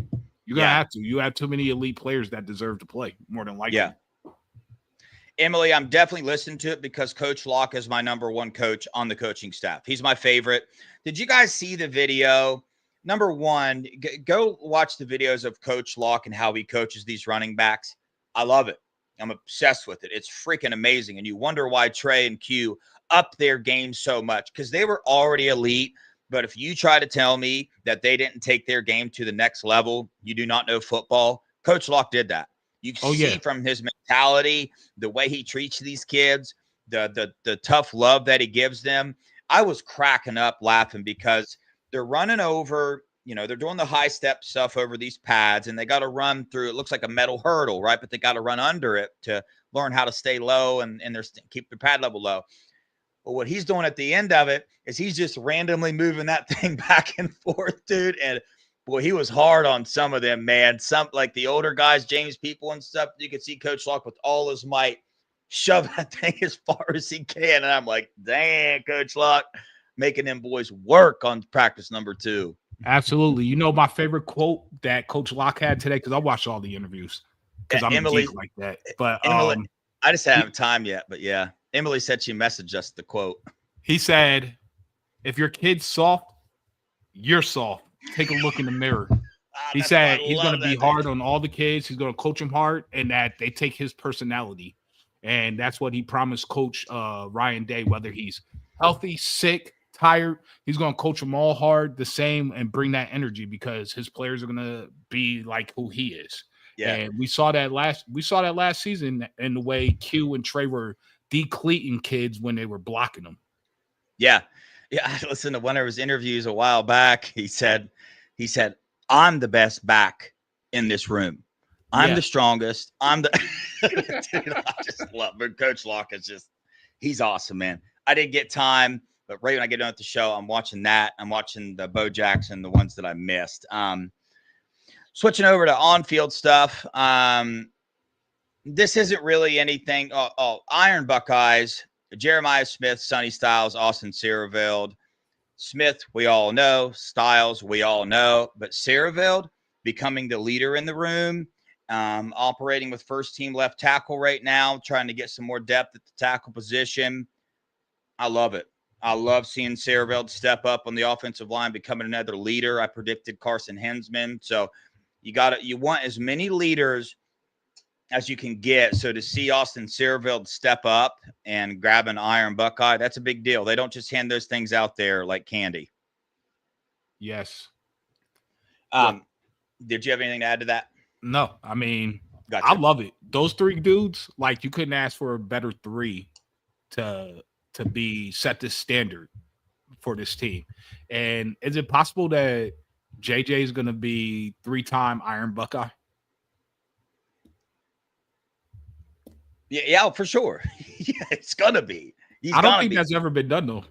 You're going to have to. You have too many elite players that deserve to play, more than likely. Yeah. Emily, I'm definitely listening to it because Coach Locke is my number one coach on the coaching staff. He's my favorite. Did you guys see the video? Number one, go watch the videos of Coach Locke and how he coaches these running backs. I love it. I'm obsessed with it. It's freaking amazing. And you wonder why Trey and Q upped their game so much because they were already elite. But if you try to tell me that they didn't take their game to the next level, you do not know football. Coach Locke did that. You see from his mentality, the way he treats these kids, the tough love that he gives them. I was cracking up laughing because they're running over, they're doing the high step stuff over these pads and they got to run through, it looks like a metal hurdle, right? But they got to run under it to learn how to stay low and keep the pad level low. But what he's doing at the end of it is he's just randomly moving that thing back and forth, dude. And boy, he was hard on some of them, man. Some like the older guys, James People and stuff. You could see Coach Locke with all his might shove that thing as far as he can. And I'm like, dang, Coach Locke, making them boys work on practice number 2. Absolutely. My favorite quote that Coach Locke had today, because I watched all the interviews because I'm Emily, a geek like that. But Emily, I just haven't have time yet. But yeah, Emily said she messaged us the quote. He said, if your kid's soft, you're soft. Take a look in the mirror. He said he's going to be hard on all the kids. He's going to coach them hard and that they take his personality. And that's what he promised Coach Ryan Day, whether he's healthy, sick, tired, he's going to coach them all hard the same and bring that energy because his players are going to be like who he is. Yeah. And we saw that last season in the way Q and Trey were decleating kids when they were blocking them. Yeah. Yeah. I listened to one of his interviews a while back. He said, I'm the best back in this room. I'm the strongest. I'm the dude, I just love it. Coach Locke is just, he's awesome, man. I didn't get time, but right when I get done with the show, I'm watching that. I'm watching the Bo Jackson, the ones that I missed. Switching over to on-field stuff. This isn't really anything. Iron Buckeyes, Jeremiah Smith, Sonny Styles, Austin Seereveld. Smith, we all know. Styles, we all know. But Seereveld becoming the leader in the room, operating with first-team left tackle right now, trying to get some more depth at the tackle position. I love it. I love seeing Seereveld step up on the offensive line, becoming another leader. I predicted Carson Hensman. So you want as many leaders as you can get. So to see Austin Seereveld step up and grab an Iron Buckeye, that's a big deal. They don't just hand those things out there like candy. Yes. Did you have anything to add to that? No, I mean, Gotcha. I love it. Those three dudes, like, you couldn't ask for a better three to be set this standard for this team. And is it possible that JJ is going to be 3-time Iron Buckeye? Yeah, for sure. Yeah, it's gonna be. I don't think that's ever been done though.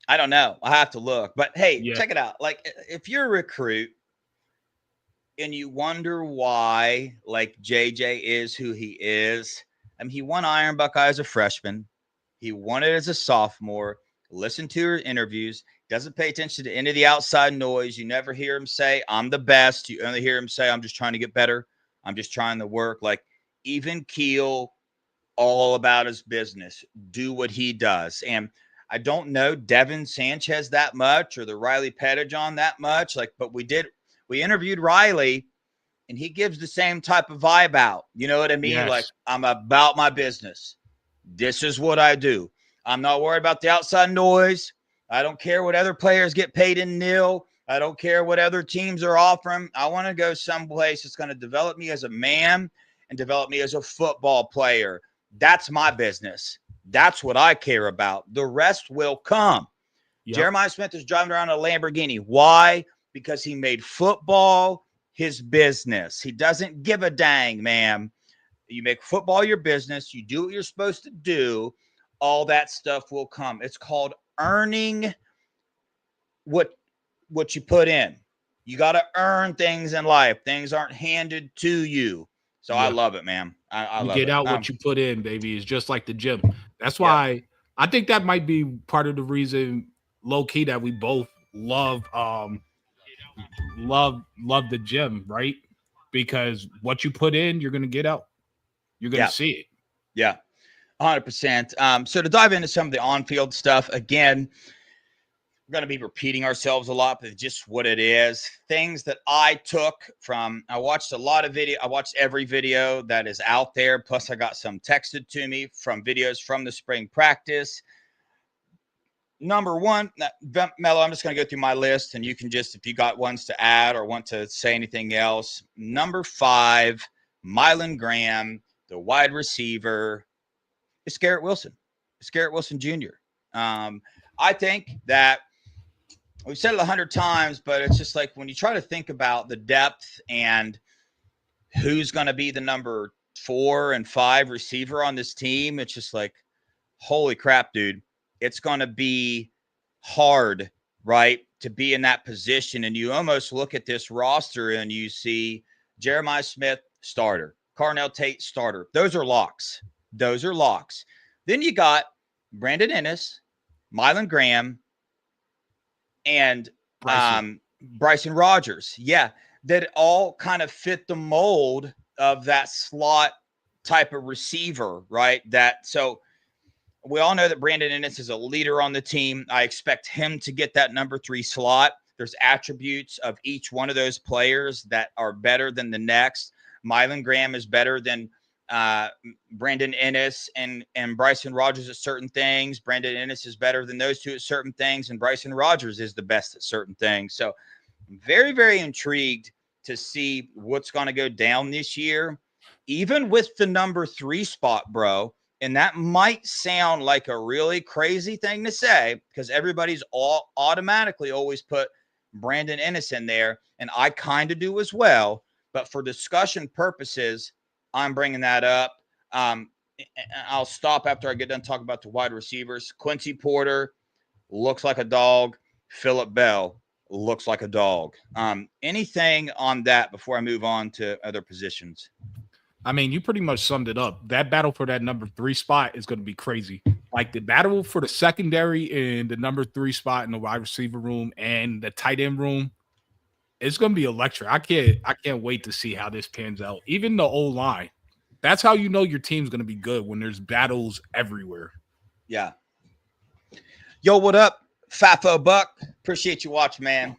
I don't know. I have to look. But hey, check it out. Like, if you're a recruit and you wonder why, like, JJ is who he is. I mean, he won Iron Buckeye as a freshman. He won it as a sophomore. Listen to your interviews. Doesn't pay attention to any of the outside noise. You never hear him say, I'm the best. You only hear him say, I'm just trying to get better. I'm just trying to work. Like, even keel, all about his business. Do what he does. And I don't know Devin Sanchez that much or the Riley Pettijohn that much. Like, but we interviewed Riley and he gives the same type of vibe out. You know what I mean? Yes. Like, I'm about my business. This is what I do. I'm not worried about the outside noise. I don't care what other players get paid in nil. I don't care what other teams are offering. I want to go someplace that's going to develop me as a man and develop me as a football player. That's my business. That's what I care about. The rest will come. Yep. Jeremiah Smith is driving around a Lamborghini. Why? Because he made football his business. He doesn't give a dang, man. You make football your business. You do what you're supposed to do. All that stuff will come. It's called earning what you put in. You got to earn things in life. Things aren't handed to you. So I love it, man. I love it. You get out what you put in, baby. It's just like the gym. That's why I think that might be part of the reason, low key, that we both love the gym, right? Because what you put in, you're going to get out. You're going to see it. Yeah, 100%. So to dive into some of the on-field stuff, again, we're going to be repeating ourselves a lot, but it's just what it is. Things that I took from, I watched a lot of video. I watched every video that is out there. Plus I got some texted to me from videos from the spring practice. Number one, Mello, I'm just going to go through my list and you can just, if you got ones to add or want to say anything else. Number 5, Mylan Graham, the wide receiver, is Garrett Wilson. It's Garrett Wilson Jr. I think that we've said it 100 times, but it's just like when you try to think about the depth and who's going to be the number 4 and 5 receiver on this team, it's just like, holy crap, dude. It's going to be hard, right, to be in that position. And you almost look at this roster and you see Jeremiah Smith, starter. Carnell Tate, starter. Those are locks. Then you got Brandon Ennis, Mylan Graham, and Bryson Rogers. Yeah, that all kind of fit the mold of that slot type of receiver, right? So we all know that Brandon Ennis is a leader on the team. I expect him to get that number 3 slot. There's attributes of each one of those players that are better than the next. Mylan Graham is better than Brandon Ennis and Bryson Rogers at certain things. Brandon Ennis is better than those two at certain things, and Bryson Rogers is the best at certain things. So I'm very, very intrigued to see what's going to go down this year. Even with the number 3 spot, bro, And that might sound like a really crazy thing to say because everybody's all automatically always put Brandon Ennis in there, and I kind of do as well. But for discussion purposes, I'm bringing that up. I'll stop after I get done talking about the wide receivers. Quincy Porter looks like a dog. Phillip Bell looks like a dog. Anything on that before I move on to other positions? I mean, you pretty much summed it up. That battle for that number 3 spot is going to be crazy. Like the battle for the secondary and the number 3 spot in the wide receiver room and the tight end room, it's going to be electric. I can't wait to see how this pans out. Even the O-line. That's how you know your team's going to be good, when there's battles everywhere. Yeah. Yo, what up, Fafo Buck? Appreciate you watching, man.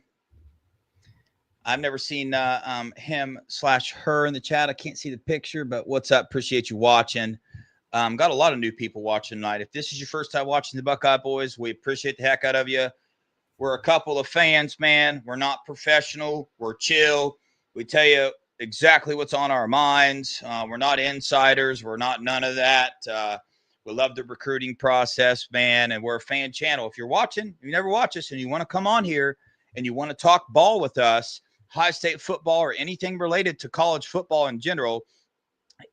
I've never seen him/her in the chat. I can't see the picture, but what's up? Appreciate you watching. Got a lot of new people watching tonight. If this is your first time watching the Buckeye Boys, we appreciate the heck out of you. We're a couple of fans, man. We're not professional. We're chill. We tell you exactly what's on our minds. We're not insiders. We're not none of that. We love the recruiting process, man, and we're a fan channel. If you're watching, you never watch us, and you want to come on here and you want to talk ball with us, High State football or anything related to college football in general,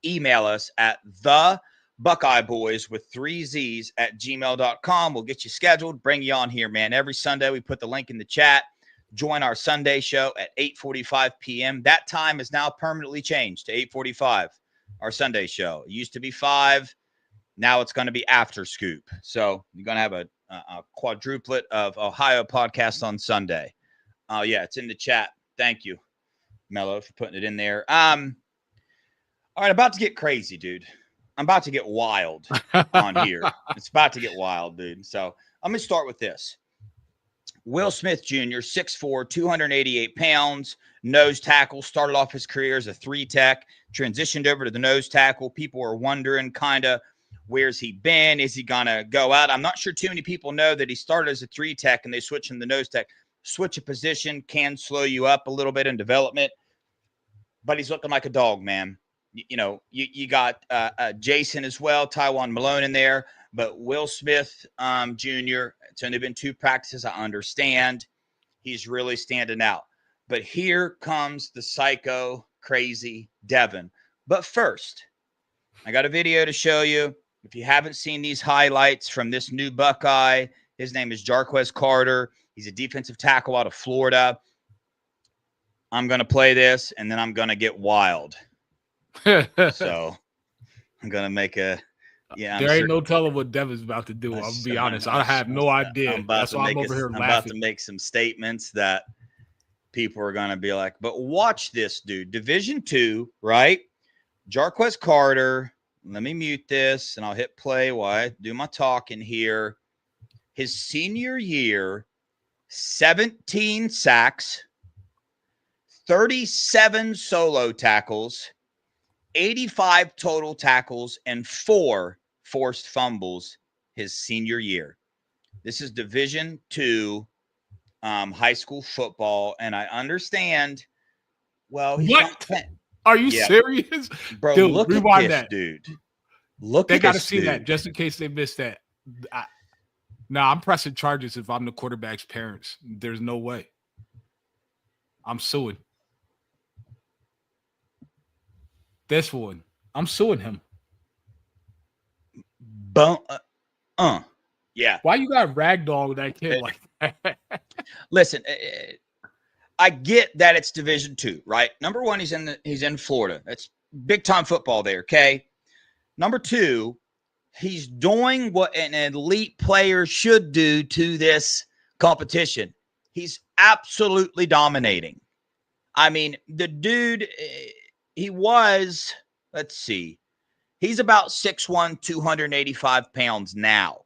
email us at the Buckeye Boys with 3 Z's at gmail.com. We'll get you scheduled, bring you on here, man. Every Sunday, we put the link in the chat. Join our Sunday show at 8:45 p.m. That time is now permanently changed to 8:45, our Sunday show. It used to be 5. Now it's going to be after Scoop. So you're going to have a quadruplet of Ohio podcasts on Sunday. Oh, yeah, it's in the chat. Thank you, Mello, for putting it in there. All right, about to get crazy, dude. I'm about to get wild on here. It's about to get wild, dude. So I'm going to start with this. Will Smith Jr., 6'4", 288 pounds, nose tackle, started off his career as a 3-tech, transitioned over to the nose tackle. People are wondering kind of, where's he been? Is he going to go out? I'm not sure too many people know that he started as a 3-tech and they switched him to nose tech. Switch a position can slow you up a little bit in development, but he's looking like a dog, man. You got Jason as well, Tywone Malone in there, but Will Smith Jr., it's only been 2 practices. I understand he's really standing out, but here comes the psycho crazy Devin. But first, I got a video to show you. If you haven't seen these highlights from this new Buckeye, his name is Jarquez Carter. He's a defensive tackle out of Florida. I'm going to play this, and then I'm going to get wild. So I'm going to make a – yeah. There ain't no telling what Devin's about to do. I'll be honest. I have no idea. That's why I'm over here laughing. I'm about to make some statements that people are going to be like, but watch this, dude. Division II, right? Jarquez Carter. Let me mute this, and I'll hit play while I do my talking here. His senior year, 17 sacks, 37 solo tackles, 85 total tackles, and 4 forced fumbles his senior year. This is Division II high school football, and I understand. Well, he's what? Are you serious? Bro, dude, look rewind at this, that. dude. Look they at this, gotta see dude. that just in case they missed that. I'm pressing charges if I'm the quarterback's parents. There's no way. I'm suing. This one. I'm suing him. Yeah. Why you got ragdoll that kid like that? Listen, I get that it's Division II, right? Number one, he's in Florida. That's big time football there, okay? Number 2, he's doing what an elite player should do to this competition. He's absolutely dominating. I mean, the dude, he was, let's see, he's about 6'1", 285 pounds now.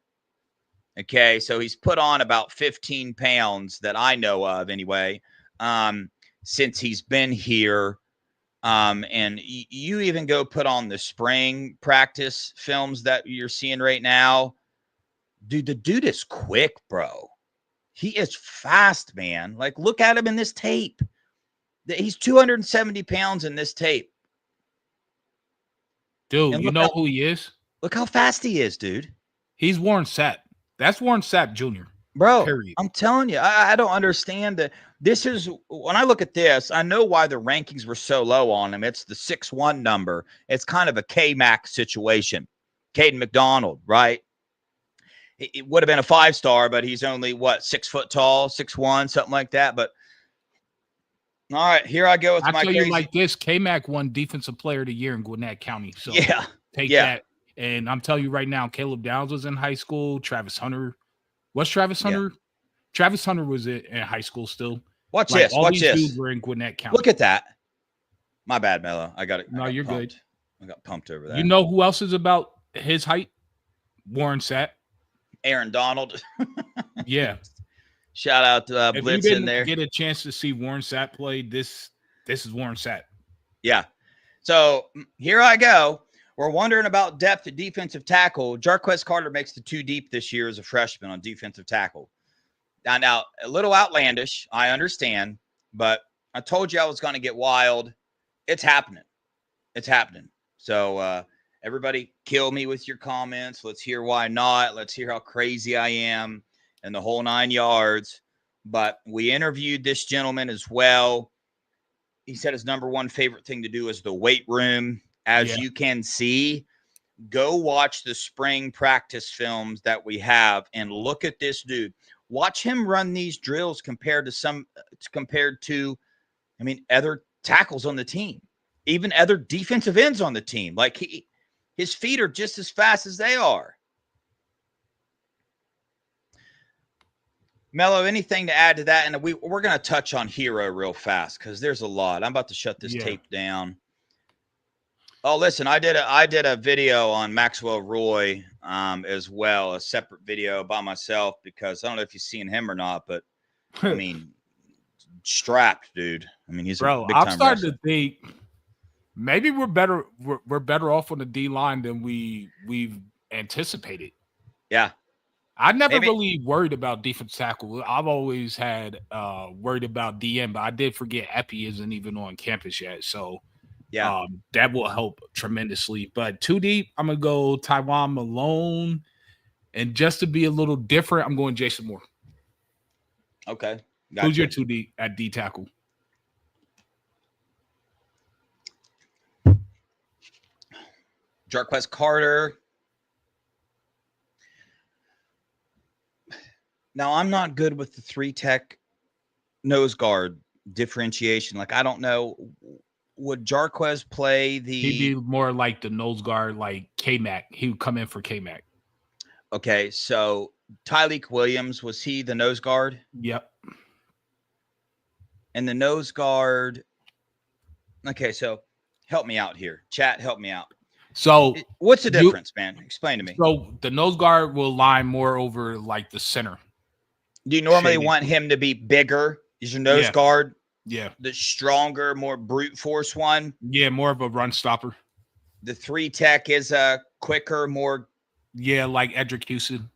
Okay, so he's put on about 15 pounds that I know of anyway, since he's been here. And you even go put on the spring practice films that you're seeing right now. Dude, the dude is quick, bro. He is fast, man. Like, look at him in this tape. He's 270 pounds in this tape. Dude, you know who he is? Look how fast he is, dude. He's Warren Sapp. That's Warren Sapp Jr. Bro, Period. I'm telling you, I don't understand that. This is when I look at this, I know why the rankings were so low on him. It's the 6'1" number. It's kind of a K-Mac situation. Caden McDonald, right? It would have been a 5-star, but he's only what, 6 foot tall, 6'1", something like that. But all right, here I go with I my tell crazy. you like this: K-Mac won Defensive Player of the Year in Gwinnett County. So Yeah, take yeah. that. And I'm telling you right now, Caleb Downs was in high school. Travis Hunter. What's Travis Hunter? Travis Hunter was in high school still. Watch Like, this. all Watch these this. dudes were in Gwinnett County. Look at that. My bad, Mello. I got it. No, you're good. I got pumped over that. You know who else is about his height? Warren Sapp. Aaron Donald. Yeah. Shout out to If you Blitz in didn't there. get a chance to see Warren Sapp play, this is Warren Sapp. Yeah. So here I go. We're wondering about depth at defensive tackle. Jarquez Carter makes the 2 deep this year as a freshman on defensive tackle. Now, a little outlandish, I understand, but I told you I was going to get wild. It's happening. It's happening. So everybody kill me with your comments. Let's hear why not. Let's hear how crazy I am and the whole 9 yards. But we interviewed this gentleman as well. He said his number one favorite thing to do is the weight room. As you can see, go watch the spring practice films that we have and look at this dude. Watch him run these drills compared to, I mean, other tackles on the team, even other defensive ends on the team. Like his feet are just as fast as they are. Mello, anything to add to that? And we're going to touch on Hero real fast because there's a lot. I'm about to shut this tape down. Oh, listen, I did a video on Maxwell Roy as well, a separate video by myself because I don't know if you've seen him or not, but I mean, strapped, dude. I mean, he's a big time I'm starting wrestler. to think maybe we're better off on the D line than we've anticipated. Yeah. I never really worried about defense tackle. I've always had worried about DM, but I did forget Epi isn't even on campus yet. So yeah, that will help tremendously. But 2 deep, I'm gonna go Taiwan Malone, and just to be a little different, I'm going Jason Moore. Okay, gotcha. Who's your 2 deep at D tackle? Jarquez Carter. Now, I'm not good with the 3-tech nose guard differentiation. Like, I don't know. Would Jarquez play the... He'd be more like the nose guard, like K-Mac. He would come in for K-Mac. Okay, so Tyleek Williams, was he the nose guard? Yep. And the nose guard... Okay, so help me out here. Chat, help me out. So what's the difference, man? Explain to me. So the nose guard will line more over like the center. Do you normally want him to be bigger? Is your nose guard the stronger, more brute force one? Yeah, more of a run stopper. The 3-tech is a quicker, more... Yeah, like Edric Houston.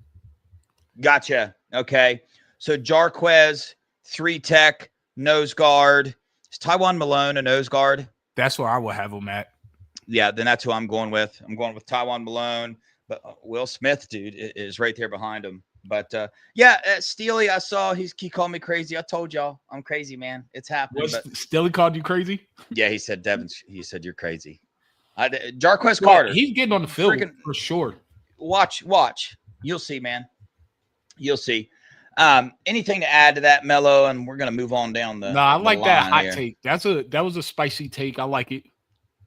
Gotcha. Okay. So Jarquez, 3-tech, nose guard. Is Taiwan Malone a nose guard? That's where I will have him at. Yeah, then that's who I'm going with. I'm going with Taiwan Malone. But Will Smith, dude, is right there behind him. But Steely, I saw he called me crazy. I told y'all I'm crazy, man. It's happening. Steely called you crazy? Yeah, he said he said you're crazy. Jarquez Carter. He's getting on the field for sure. Watch. You'll see, man. You'll see. Anything to add to that, Mello? And we're gonna move on down the. No, I like that hot here. take. That was a spicy take. I like it.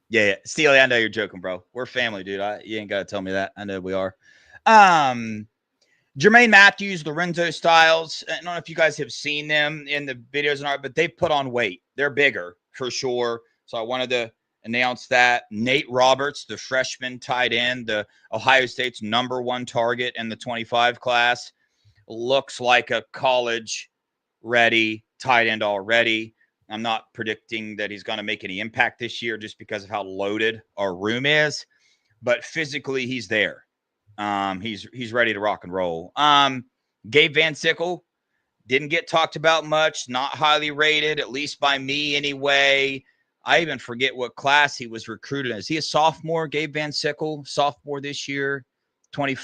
Yeah, Steely, I know you're joking, bro. We're family, dude. You ain't gotta tell me that. I know we are. Jermaine Matthews, Lorenzo Styles. I don't know if you guys have seen them in the videos and art, but they've put on weight. They're bigger for sure. So I wanted to announce that. Nate Roberts, the freshman tight end, the Ohio State's #1 target in the 25 class, looks like a college-ready tight end already. I'm not predicting that he's going to make any impact this year just because of how loaded our room is, but physically he's there. He's ready to rock and roll. Gabe Van Sickle didn't get talked about much, not highly rated, at least by me anyway. I even forget what class he was recruited as. Is he a sophomore, Gabe Van Sickle, sophomore this year, 20,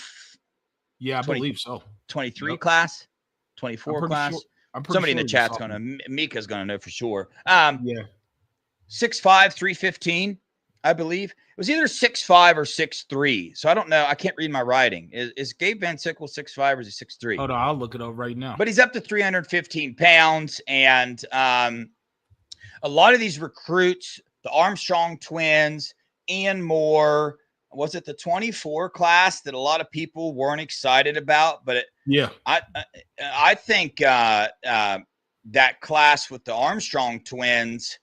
Yeah, I 20 believe so. 23 Yep. class, I'm 24 pretty class. sure. I'm pretty Somebody in sure the he's chat's sophomore. going to, Mika's going to know for sure. Yeah. 6'5", 315, I believe. It was either 6'5" or 6'3". So I don't know. I can't read my writing. Is Gabe Van Sickle 6'5" or is he 6'3"? Hold on, I'll look it up right now. But he's up to 315 pounds. And a lot of these recruits, the Armstrong twins, Ian Moore, was it the 24 class that a lot of people weren't excited about? But I think that class with the Armstrong twins,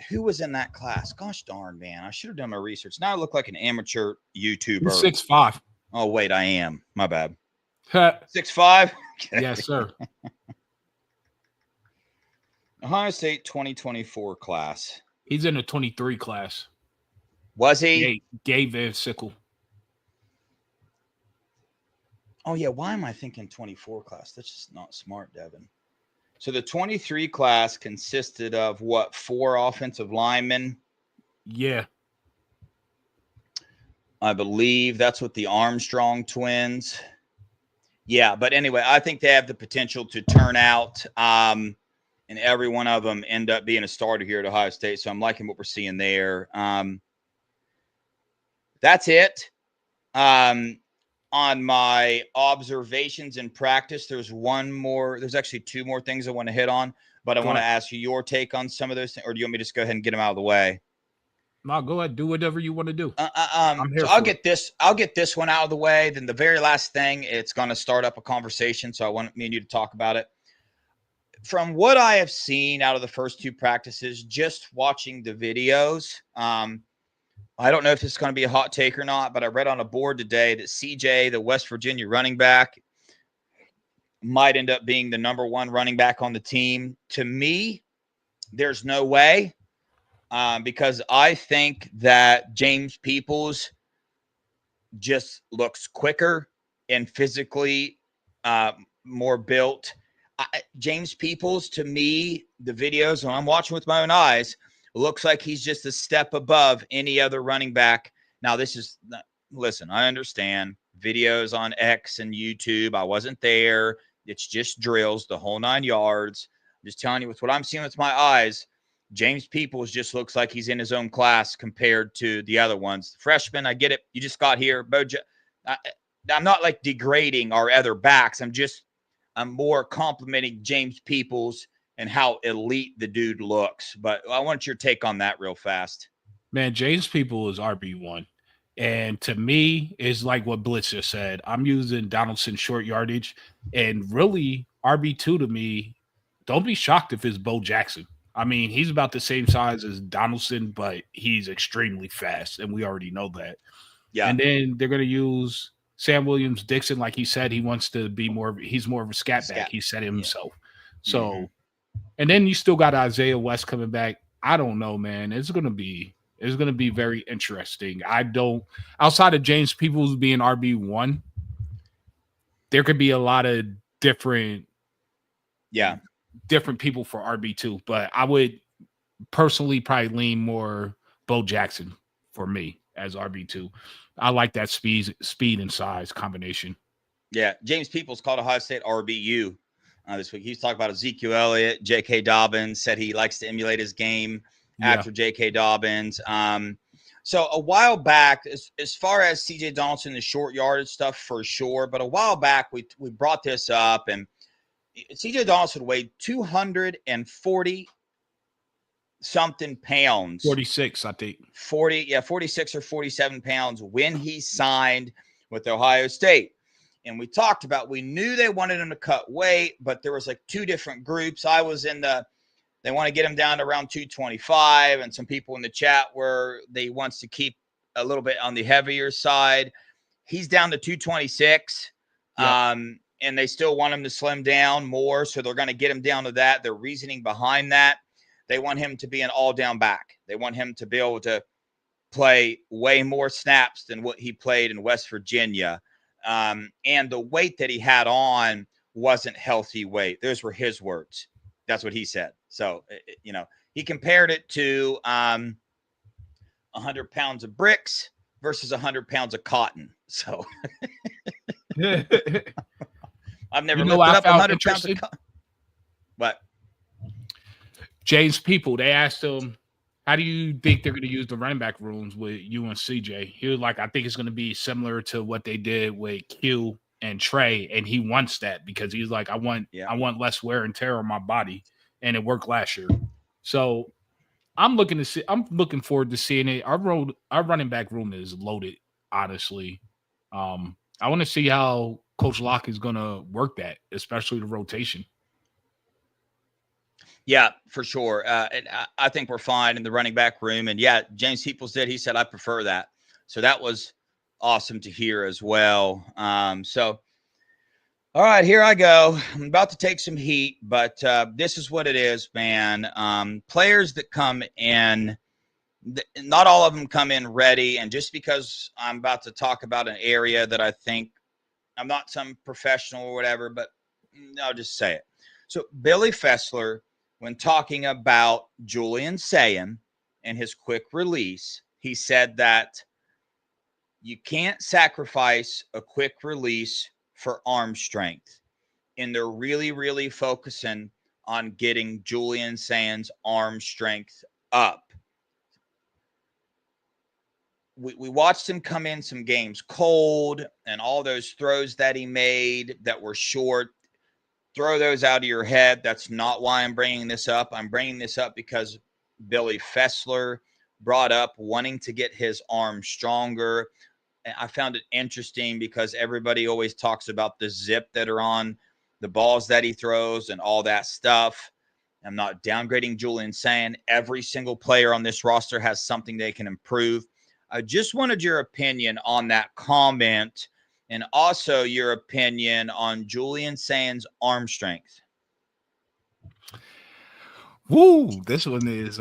who was in that class? Gosh darn, man. I should have done my research. Now I look like an amateur YouTuber. He's 6'5". Oh, wait, I am. My bad. Huh. 6'5"? Yes, sir. Ohio State 2024 class. He's in the 23 class. Was he? Gabe Van Sickle. Oh, yeah. Why am I thinking 24 class? That's just not smart, Devin. So the 23 class consisted of what? 4 offensive linemen? Yeah. I believe that's what the Armstrong twins. Yeah, but anyway, I think they have the potential to turn out, and every one of them end up being a starter here at Ohio State. So I'm liking what we're seeing there. That's it. On my observations in practice, there's actually 2 more things I want to hit on, but I want to ask you your take on some of those things, or do you want me to just go ahead and get them out of the way? No, go ahead. Do whatever you want to do. I'm here. So I'll get this one out of the way. Then the very last thing, it's going to start up a conversation. So I want me and you to talk about it. From what I have seen out of the first 2 practices, just watching the videos, I don't know if this is going to be a hot take or not, but I read on a board today that CJ, the West Virginia running back, might end up being the number 1 running back on the team. To me, there's no way, because I think that James Peoples just looks quicker and physically more built. James Peoples, to me, the videos when I'm watching with my own eyes, looks like he's just a step above any other running back. Now, listen, I understand videos on X and YouTube. I wasn't there. It's just drills, the whole 9 yards. I'm just telling you, with what I'm seeing with my eyes, James Peoples just looks like he's in his own class compared to the other ones. The freshman, I get it. You just got here. I'm not like degrading our other backs. I'm more complimenting James Peoples and how elite the dude looks. But I want your take on that real fast. Man, James People is RB1. And to me, it's like what Blitz just said. I'm using Donaldson short yardage. And really, RB2 to me, don't be shocked if it's Bo Jackson. I mean, he's about the same size as Donaldson, but he's extremely fast. And we already know that. Yeah. And then they're going to use Sam Williams-Dixon. Like he said, he wants to be he's more of a scat back. He said it himself. Yeah. So, and then you still got Isaiah West coming back. I don't know, man. It's going to be very interesting. Outside of James Peoples being RB1, there could be a lot of different people for RB2, but I would personally probably lean more Bo Jackson for me as RB2. I like that speed and size combination. Yeah, James Peoples called Ohio State RBU this week. He was talking about Ezekiel Elliott, J.K. Dobbins, said he likes to emulate his game after J.K. Dobbins. So a while back, as far as C.J. Donaldson, the short yardage stuff for sure, but a while back we brought this up, and C.J. Donaldson weighed 240 something pounds. 46, I think. 46 or 47 pounds when he signed with Ohio State. And we talked about, we knew they wanted him to cut weight, but there was like 2 different groups. I was in they want to get him down to around 225, and some people in the chat where they wants to keep a little bit on the heavier side. He's down to 226. And they still want him to slim down more. So they're going to get him down to that. Their reasoning behind that, they want him to be an all-down back. They want him to be able to play way more snaps than what he played in West Virginia. And the weight that he had on wasn't healthy weight. Those were his words. That's what he said. So, he compared it to 100 pounds of bricks versus 100 pounds of cotton. So I've never lifted up 100 pounds of cotton. But James People, they asked him, how do you think they're going to use the running back rooms with you and CJ? He was like, I think it's going to be similar to what they did with Q and Trey, and he wants that because he's like, I want less wear and tear on my body, and it worked last year. So I'm looking forward to seeing it. Our running back room is loaded, honestly. I want to see how Coach Locke is going to work that, especially the rotation. Yeah, for sure. And I think we're fine in the running back room. And yeah, James Heaples did. He said, I prefer that. So that was awesome to hear as well. So, all right, here I go. I'm about to take some heat, but this is what it is, man. Players that come in, not all of them come in ready. And just because I'm about to talk about an area that I think I'm not some professional or whatever, but I'll just say it. So Billy Fessler, when talking about Julian Sayin and his quick release, he said that you can't sacrifice a quick release for arm strength. And they're really, really focusing on getting Julian Sayin's arm strength up. We watched him come in some games cold, and all those throws that he made that were short, throw those out of your head. That's not why I'm bringing this up. I'm bringing this up because Billy Fessler brought up wanting to get his arm stronger. And I found it interesting because everybody always talks about the zip that are on the balls that he throws and all that stuff. I'm not downgrading Julian Sayin. Every single player on this roster has something they can improve. I just wanted your opinion on that comment, and also your opinion on Julian Sayin's arm strength. Woo, this one is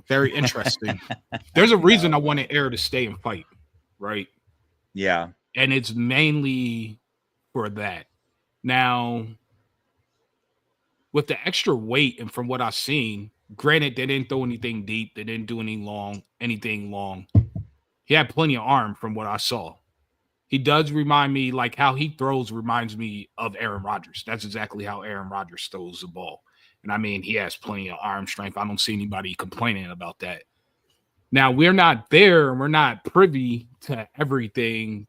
very interesting. There's a reason I wanted Air to stay and fight, right? Yeah. And it's mainly for that. Now, with the extra weight and from what I've seen, granted, they didn't throw anything deep. They didn't do anything long. He had plenty of arm from what I saw. He does remind me, like how he throws reminds me of Aaron Rodgers. That's exactly how Aaron Rodgers throws the ball. And I mean, he has plenty of arm strength. I don't see anybody complaining about that. Now, we're not there and we're not privy to everything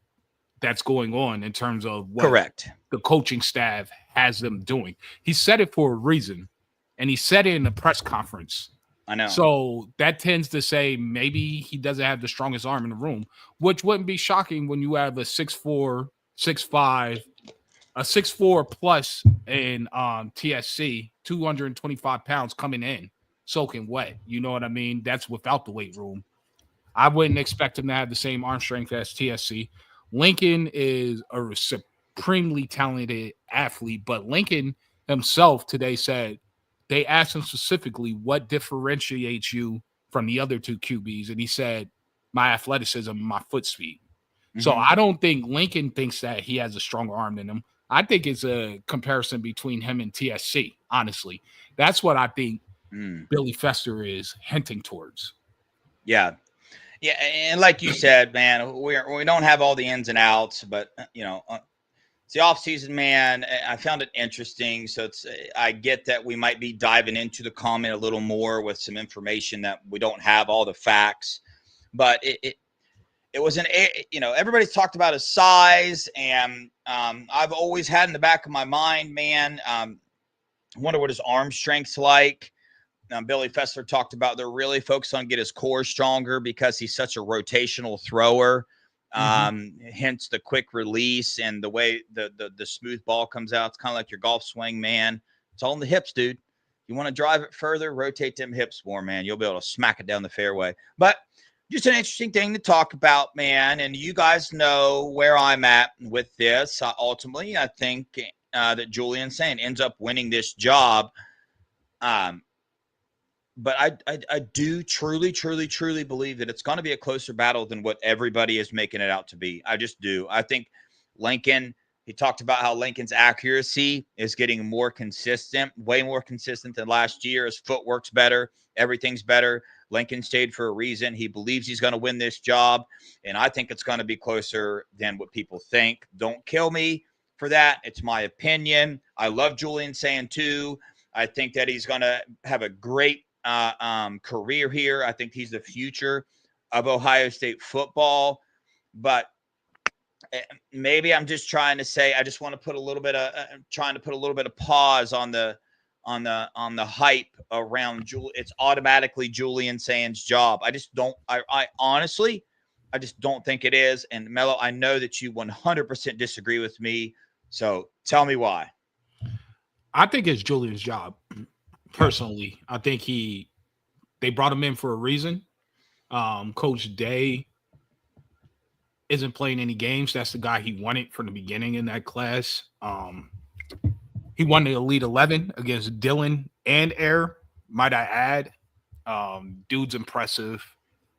that's going on in terms of what Correct. The coaching staff has them doing. He said it for a reason, and he said it in the press conference. I know. So that tends to say maybe he doesn't have the strongest arm in the room, which wouldn't be shocking when you have a 6'4", 6'5", a 6'4" plus in TSC, 225 pounds coming in, soaking wet. You know what I mean? That's without the weight room. I wouldn't expect him to have the same arm strength as TSC. Lincoln is a supremely talented athlete, but Lincoln himself today said, they asked him specifically what differentiates you from the other two QBs. And he said, my athleticism, my foot speed. Mm-hmm. So I don't think Lincoln thinks that he has a stronger arm than him. I think it's a comparison between him and TSC, honestly. That's what I think Billy Fessler is hinting towards. Yeah. Yeah. And like you said, man, we don't have all the ins and outs, but, you know, it's the off season, man. I found it interesting. So I get that we might be diving into the comment a little more with some information that we don't have all the facts, but it was everybody's talked about his size, and I've always had in the back of my mind, man, wonder what his arm strength's like. Billy Fessler talked about they're really focused on get his core stronger because he's such a rotational thrower. Hence the quick release and the way the smooth ball comes out. It's kind of like your golf swing, man. It's all in the hips, dude. You want to drive it further, rotate them hips more, man. You'll be able to smack it down the fairway. But just an interesting thing to talk about, man. And you guys know where I'm at with this. Ultimately, I think that Julian Sayin ends up winning this job. But I do truly believe that it's going to be a closer battle than what everybody is making it out to be. I just do. I think Lincoln He talked about how Lincoln's accuracy is getting more consistent, way more consistent than last year. His footwork's better. Everything's better. Lincoln stayed for a reason. He believes he's going to win this job, and I think it's going to be closer than what people think. Don't kill me for that. It's my opinion. I love Julian Sand too. I think that he's going to have a great career here. I think he's the future of Ohio State football, but maybe I'm just trying to say, I just want to put a little bit of trying to put a little bit of pause on the hype around it's automatically Julian Sand's job. I just don't, I honestly, I just don't think it is. And Mello, I know that you 100% disagree with me. So tell me why. I think it's Julian's job. Personally, I think they brought him in for a reason. Coach Day isn't playing any games. That's the guy he wanted from the beginning in that class. He won the Elite 11 against Dillon and Air, might I add. Dude's impressive.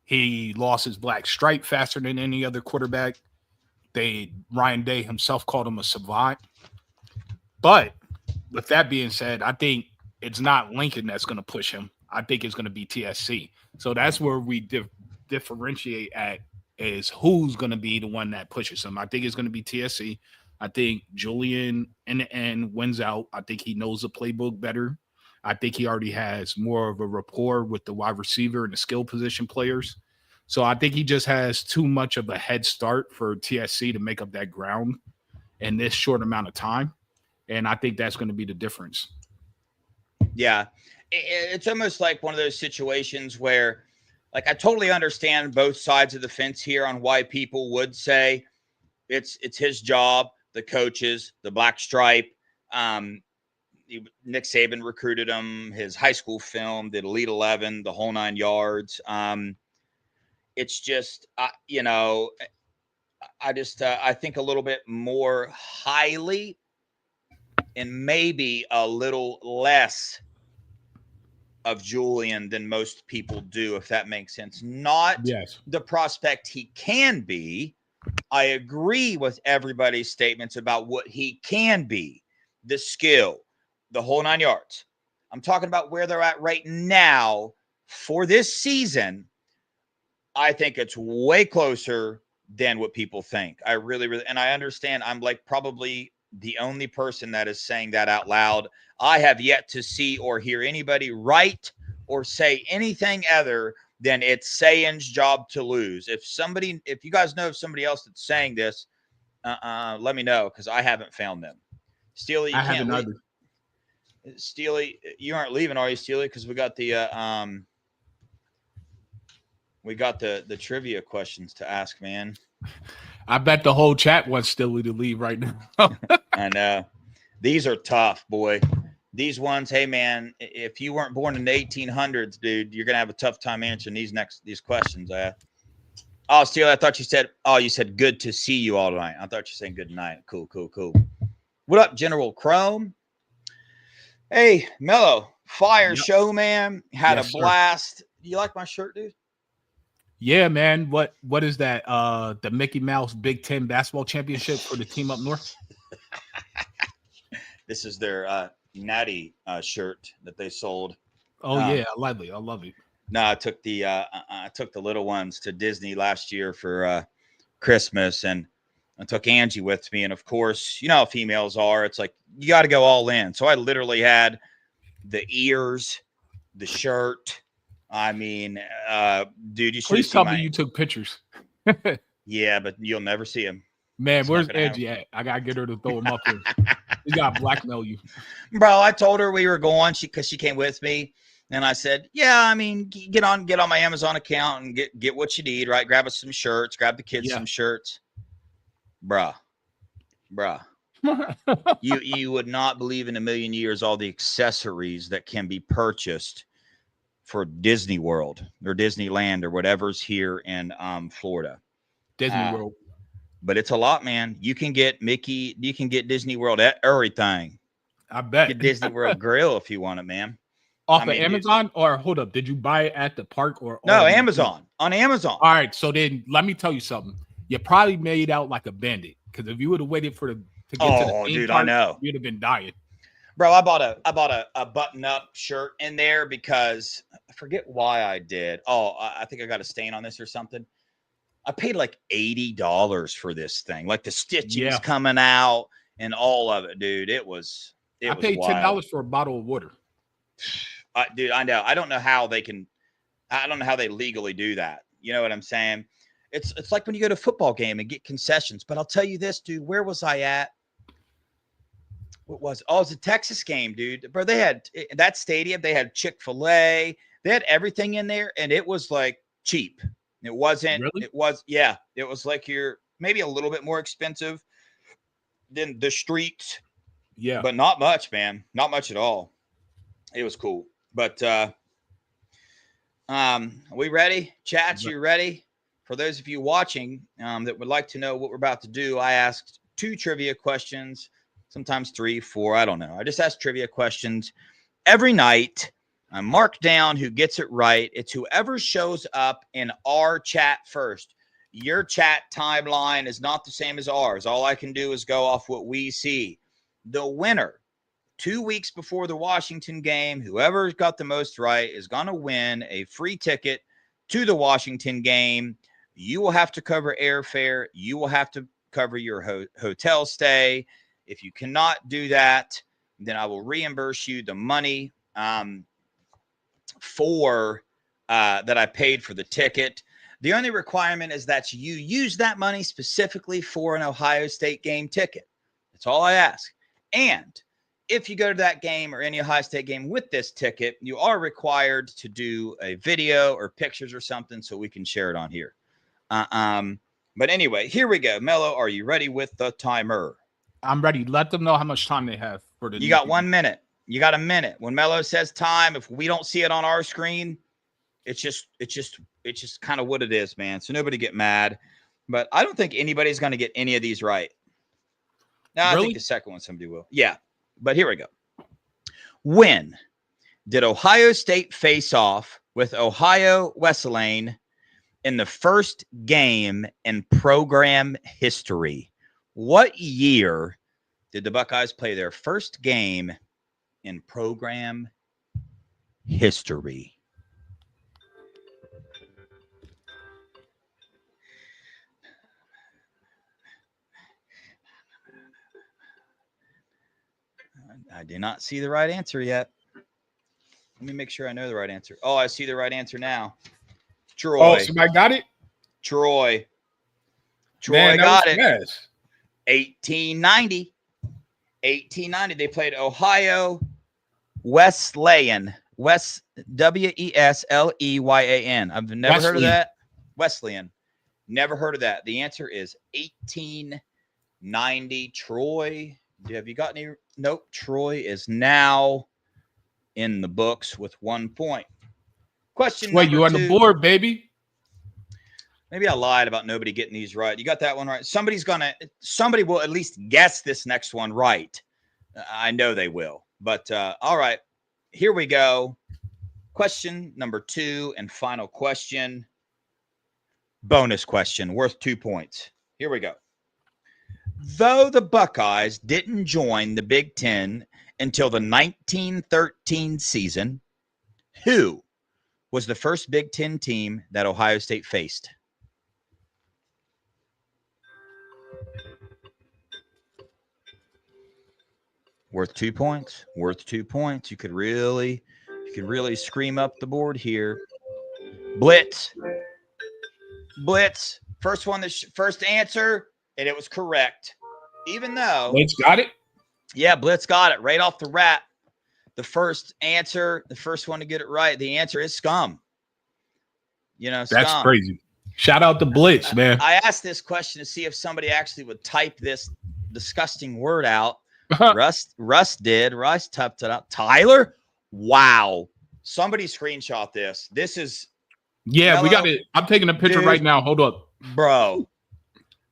He lost his black stripe faster than any other quarterback. Ryan Day himself called him a savant. But with that being said, I think it's not Lincoln that's going to push him. I think it's going to be TSC. So that's where we differentiate at, is who's going to be the one that pushes him. I think it's going to be TSC. I think Julian in the end wins out. I think he knows the playbook better. I think he already has more of a rapport with the wide receiver and the skill position players. So I think he just has too much of a head start for TSC to make up that ground in this short amount of time. And I think that's going to be the difference. Yeah. It's almost like one of those situations where, like, I totally understand both sides of the fence here on why people would say it's his job, the coaches, the black stripe. Nick Saban recruited him, his high school film, did Elite 11, the whole 9 yards. It's just, I think a little bit more highly and maybe a little less of Julian than most people do, if that makes sense. Not the prospect he can be. I agree with everybody's statements about what he can be, the skill, the whole 9 yards. I'm talking about where they're at right now for this season. I think it's way closer than what people think. I really, and I understand I'm like probably the only person that is saying that out loud. I have yet to see or hear anybody write or say anything other than it's Sayan's job to lose. If you guys know of somebody else that's saying this, let me know, because I haven't found them. Steely, you can't leave. Steely, you aren't leaving, are you, Steely? Because we got the trivia questions to ask, man. I bet the whole chat wants Steely to leave right now. I know. These are tough, boy. These ones, hey, man, if you weren't born in the 1800s, dude, you're going to have a tough time answering these questions. Oh, Steely, I thought you said good to see you all tonight. I thought you were saying good night. Cool. What up, General Chrome? Hey, Mello, fire show, man. Had a blast. Sir. You like my shirt, dude? Yeah, man. What is that? The Mickey Mouse Big Ten basketball championship for the team up north? This is their Natty shirt that they sold. Oh yeah, I love it. No, I took the little ones to Disney last year for Christmas, and I took Angie with me. And of course, you know how females are. It's like you got to go all in. So I literally had the ears, the shirt. I mean, dude, you should please tell me you took pictures. Yeah, but you'll never see him. Man, where's Angie at? I gotta get her to throw him up here. We gotta blackmail you, bro. I told her we were going because she came with me, and I said, "Yeah, I mean, get on my Amazon account and get what you need, right? Grab us some shirts, grab the kids some shirts, bruh. You would not believe in a million years all the accessories that can be purchased for Disney World or Disneyland or whatever's here in Florida. Disney World. But it's a lot, man. You can get Mickey, you can get Disney World at everything. I bet. Get Disney World Grill if you want it, man. Off of Amazon, or hold up, did you buy it at the park or no? Amazon. On Amazon. All right, so then let me tell you something. You probably made out like a bandit, because if you would have waited for to get to the Oh, theme dude, I park, know. you'd have been dying. Bro, I bought a button-up shirt in there because I forget why I did. Oh, I think I got a stain on this or something. I paid like $80 for this thing. Like the stitching's Yeah. coming out and all of it, dude. It was I paid wild. $10 for a bottle of water. Dude, I know. I don't know how they legally do that. You know what I'm saying? It's like when you go to a football game and get concessions. But I'll tell you this, dude. Where was I at? What was it? Oh, it was a Texas game, dude. Bro, they had that stadium. They had Chick-fil-A. They had everything in there, and it was like cheap. It wasn't. Really? It was. Yeah, it was like you're maybe a little bit more expensive than the streets, Yeah. but not much, man. Not much at all. It was cool. But are we ready? Chats, you ready? For those of you watching that would like to know what we're about to do, I asked 2 trivia questions, sometimes 3, 4, I don't know. I just ask trivia questions every night. I mark down who gets it right. It's whoever shows up in our chat first. Your chat timeline is not the same as ours. All I can do is go off what we see. The winner, 2 weeks before the Washington game, whoever got the most right is going to win a free ticket to the Washington game. You will have to cover airfare. You will have to cover your hotel stay. If you cannot do that, then I will reimburse you the money for that I paid for the ticket. The only requirement is that you use that money specifically for an Ohio State game ticket. That's all I ask. And if you go to that game or any Ohio State game with this ticket, you are required to do a video or pictures or something so we can share it on here. But anyway, here we go. Mello, are you ready with the timer? I'm ready. Let them know how much time they have for the. You got 1 minute. You got a minute. When Mello says time, if we don't see it on our screen, it's just kind of what it is, man. So nobody get mad. But I don't think anybody's going to get any of these right. No, I think the second one somebody will. Yeah. But here we go. When did Ohio State face off with Ohio Wesleyan in the first game in program history? What year did the Buckeyes play their first game in program history? I did not see the right answer yet. Let me make sure I know the right answer. Oh, I see the right answer now. Troy. Oh, somebody got it? Troy. Man, got it. Fast. 1890. 1890. They played Ohio Wesleyan. Wesleyan. I've never heard of that. Wesleyan. Never heard of that. The answer is 1890. Troy. Have you got any? Nope. Troy is now in the books with 1 point. Question. Wait, you on the board, baby? Maybe I lied about nobody getting these right. You got that one right. Somebody will at least guess this next one right. I know they will. But all right, here we go. Question number 2 and final question. Bonus question worth 2 points. Here we go. Though the Buckeyes didn't join the Big Ten until the 1913 season, who was the first Big Ten team that Ohio State faced? Worth 2 points. Worth 2 points. You could really scream up the board here. Blitz. First one, first answer, and it was correct. Even though Blitz got it. Yeah, Blitz got it right off the bat. The first answer, the first one to get it right. The answer is Scum. You know, Scum. That's crazy. Shout out to Blitz, man. I asked this question to see if somebody actually would type this disgusting word out. Russ did. Russ typed it out. Tyler? Wow. Somebody screenshot this. This is. Yeah, Mello, we got it. I'm taking a picture right now. Hold up. Bro,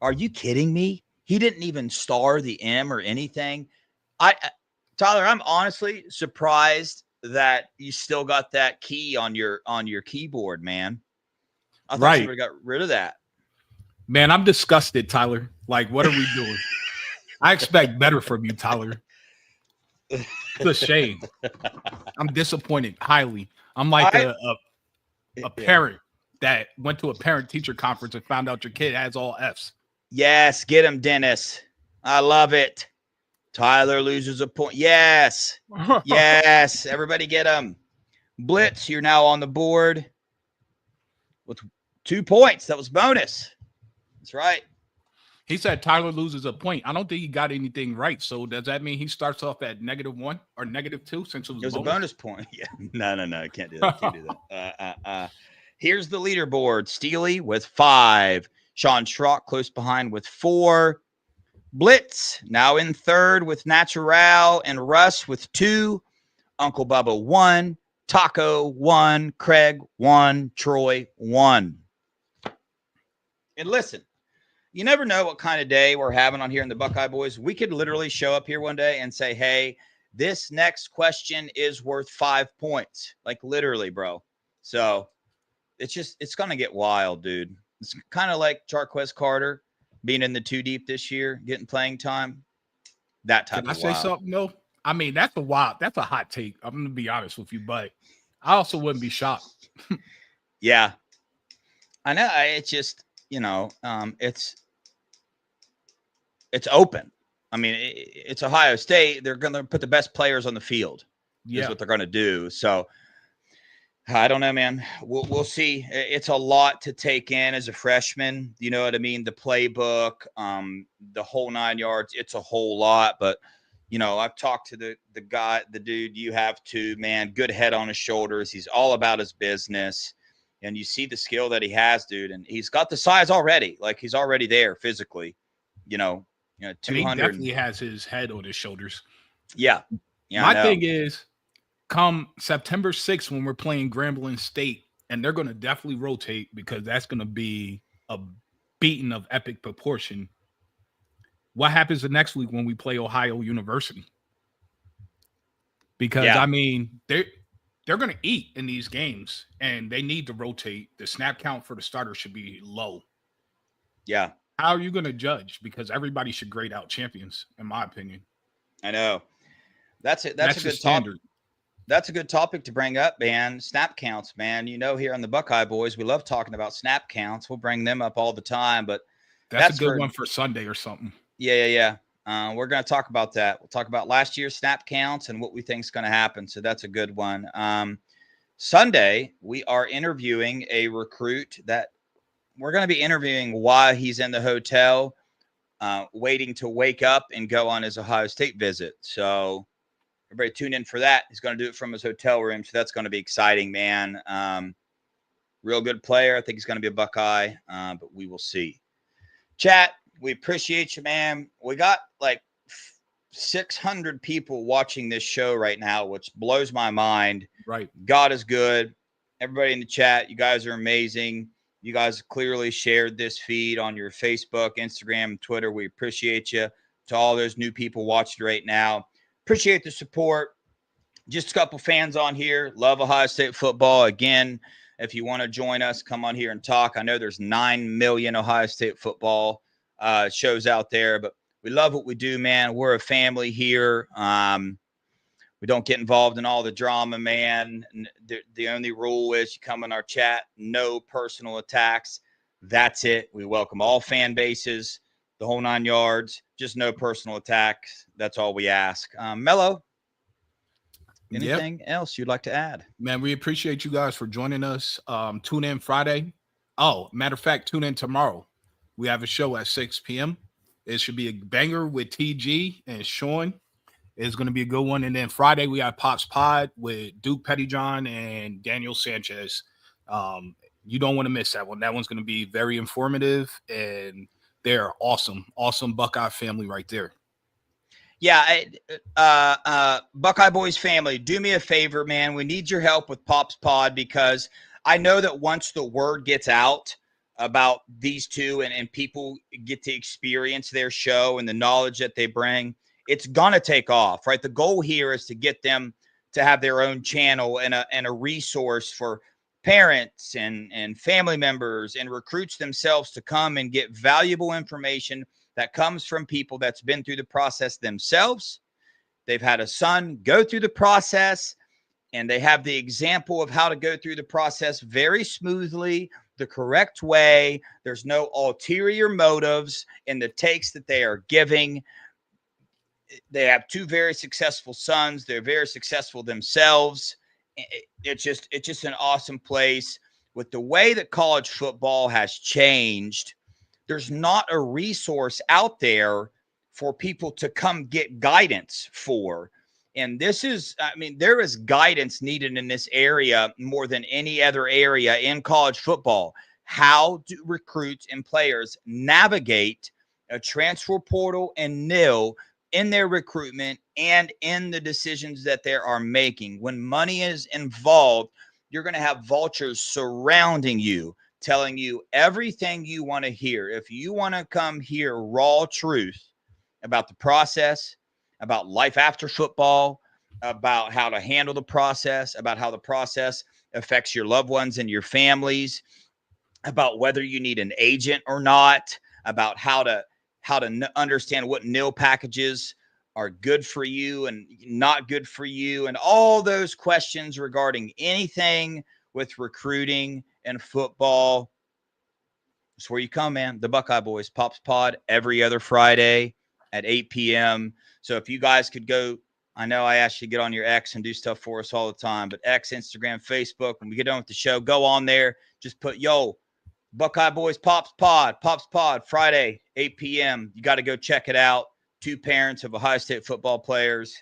are you kidding me? He didn't even star the M or anything. Tyler, I'm honestly surprised that you still got that key on your keyboard, man. I thought you would have got rid of that. Man, I'm disgusted, Tyler. Like, what are we doing? I expect better from you, Tyler. It's a shame. I'm disappointed highly. I'm like a parent that went to a parent-teacher conference and found out your kid has all Fs. Yes, get him, Dennis. I love it. Tyler loses a point. Yes. Yes. Everybody get him. Blitz, you're now on the board with 2 points. That was bonus. That's right. He said Tyler loses a point. I don't think he got anything right. So does that mean he starts off at -1 or -2 since it was a bonus point? Yeah. No. I can't do that. Can't do that. Here's the leaderboard. Steely with 5. Sean Schrock close behind with 4. Blitz now in third with Natural and Russ with 2. Uncle Bubba 1. Taco 1. Craig 1. Troy 1. And listen, you never know what kind of day we're having on here in the Buckeye Boys. We could literally show up here one day and say, hey, this next question is worth 5 points. Like literally, bro. So it's going to get wild, dude. It's kind of like Jarquez Carter being in the 2 deep this year, getting playing time. That type Can of I say something, though? I mean, that's a hot take. I'm going to be honest with you, but I also wouldn't be shocked. Yeah. I know. It's just, it's open. I mean, it's Ohio State. They're going to put the best players on the field. Yeah. Is what they're going to do. So I don't know, man. We'll see. It's a lot to take in as a freshman. You know what I mean? The playbook, the whole 9 yards. It's a whole lot. But, I've talked to the dude you have too, man. Good head on his shoulders. He's all about his business. And you see the skill that he has, dude. And he's got the size already. Like, he's already there physically. 200. He definitely has his head on his shoulders. Yeah. My thing is, come September 6th when we're playing Grambling State, and they're going to definitely rotate because that's going to be a beating of epic proportion. What happens the next week when we play Ohio University? Because, I mean, they're going to eat in these games, and they need to rotate. The snap count for the starter should be low. Yeah. How are you going to judge? Because everybody should grade out champions, in my opinion. I know. That's it. That's a good standard. That's a good topic to bring up, man. Snap counts, man. Here on the Buckeye Boys, we love talking about snap counts. We'll bring them up all the time, but that's a good one for Sunday or something. Yeah. We're going to talk about that. We'll talk about last year's snap counts and what we think is going to happen. So that's a good one. Sunday, we are interviewing a recruit that we're going to be interviewing while he's in the hotel, waiting to wake up and go on his Ohio State visit. So everybody tune in for that. He's going to do it from his hotel room. So that's going to be exciting, man. Real good player. I think he's going to be a Buckeye, but we will see. Chat, we appreciate you, man. We got like 600 people watching this show right now, which blows my mind. Right. God is good. Everybody in the chat, you guys are amazing. You guys clearly shared this feed on your Facebook, Instagram, Twitter. We appreciate you. To all those new people watching right now, appreciate the support. Just a couple fans on here. Love Ohio State football. Again, if you want to join us, come on here and talk. I know there's 9 million Ohio State football shows out there, but we love what we do, man. We're a family here. We don't get involved in all the drama, man. The only rule is you come in our chat, no personal attacks. That's it. We welcome all fan bases, the whole 9 yards, just no personal attacks. That's all we ask. Mello, anything else you'd like to add? Man, we appreciate you guys for joining us. Tune in Friday. Oh, matter of fact, tune in tomorrow. We have a show at 6 p.m. It should be a banger with TG and Sean. It's going to be a good one. And then Friday, we have Pops Pod with Duke Pettyjohn and Daniel Sanchez. You don't want to miss that one. That one's going to be very informative, and they're awesome Buckeye family right there. Yeah, Buckeye Boys family, do me a favor, man. We need your help with Pops Pod because I know that once the word gets out about these two and people get to experience their show and the knowledge that they bring, it's going to take off, right? The goal here is to get them to have their own channel and a resource for parents and family members and recruits themselves to come and get valuable information that comes from people that's been through the process themselves. They've had a son go through the process, and they have the example of how to go through the process very smoothly, the correct way. There's no ulterior motives in the takes that they are giving. They have two very successful sons. They're very successful themselves. It's just an awesome place. With the way that college football has changed, there's not a resource out there for people to come get guidance for. And this is, I mean, there is guidance needed in this area more than any other area in college football. How do recruits and players navigate a transfer portal and NIL in their recruitment and in the decisions that they are making? When money is involved, you're going to have vultures surrounding you, telling you everything you want to hear. If you want to come hear raw truth about the process, about life after football, about how to handle the process, about how the process affects your loved ones and your families, about whether you need an agent or not, about how to understand what NIL packages are good for you and not good for you, and all those questions regarding anything with recruiting and football. That's where you come, man. The Buckeye Boys Pops Pod every other Friday at 8 p.m. So if you guys could go, I know I asked you to get on your X and do stuff for us all the time, but X, Instagram, Facebook, when we get done with the show, go on there. Just put, Buckeye Boys Pops Pod, Friday, 8 p.m. You got to go check it out. Two parents of Ohio State football players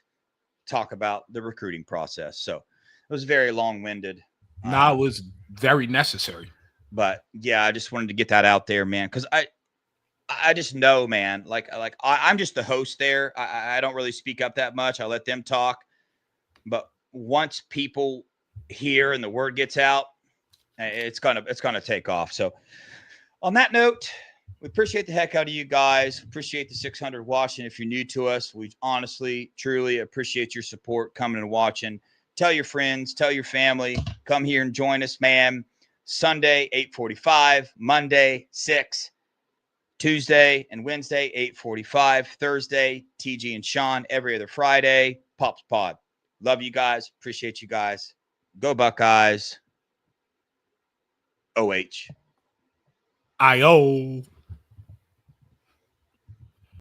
talk about the recruiting process. So it was very long-winded. No, it was very necessary. But yeah, I just wanted to get that out there, man, because I just know, man, like I'm just the host there. I don't really speak up that much. I let them talk. But once people hear and the word gets out, it's gonna take off. So on that note, we appreciate the heck out of you guys. Appreciate the 600 watching. If you're new to us, we honestly, truly appreciate your support coming and watching. Tell your friends, tell your family, come here and join us, man. Sunday, 8:45, Monday, 6, Tuesday and Wednesday, 8:45, Thursday, TG and Sean every other Friday, Pops Pod. Love you guys. Appreciate you guys. Go Buckeyes. OH. I-O.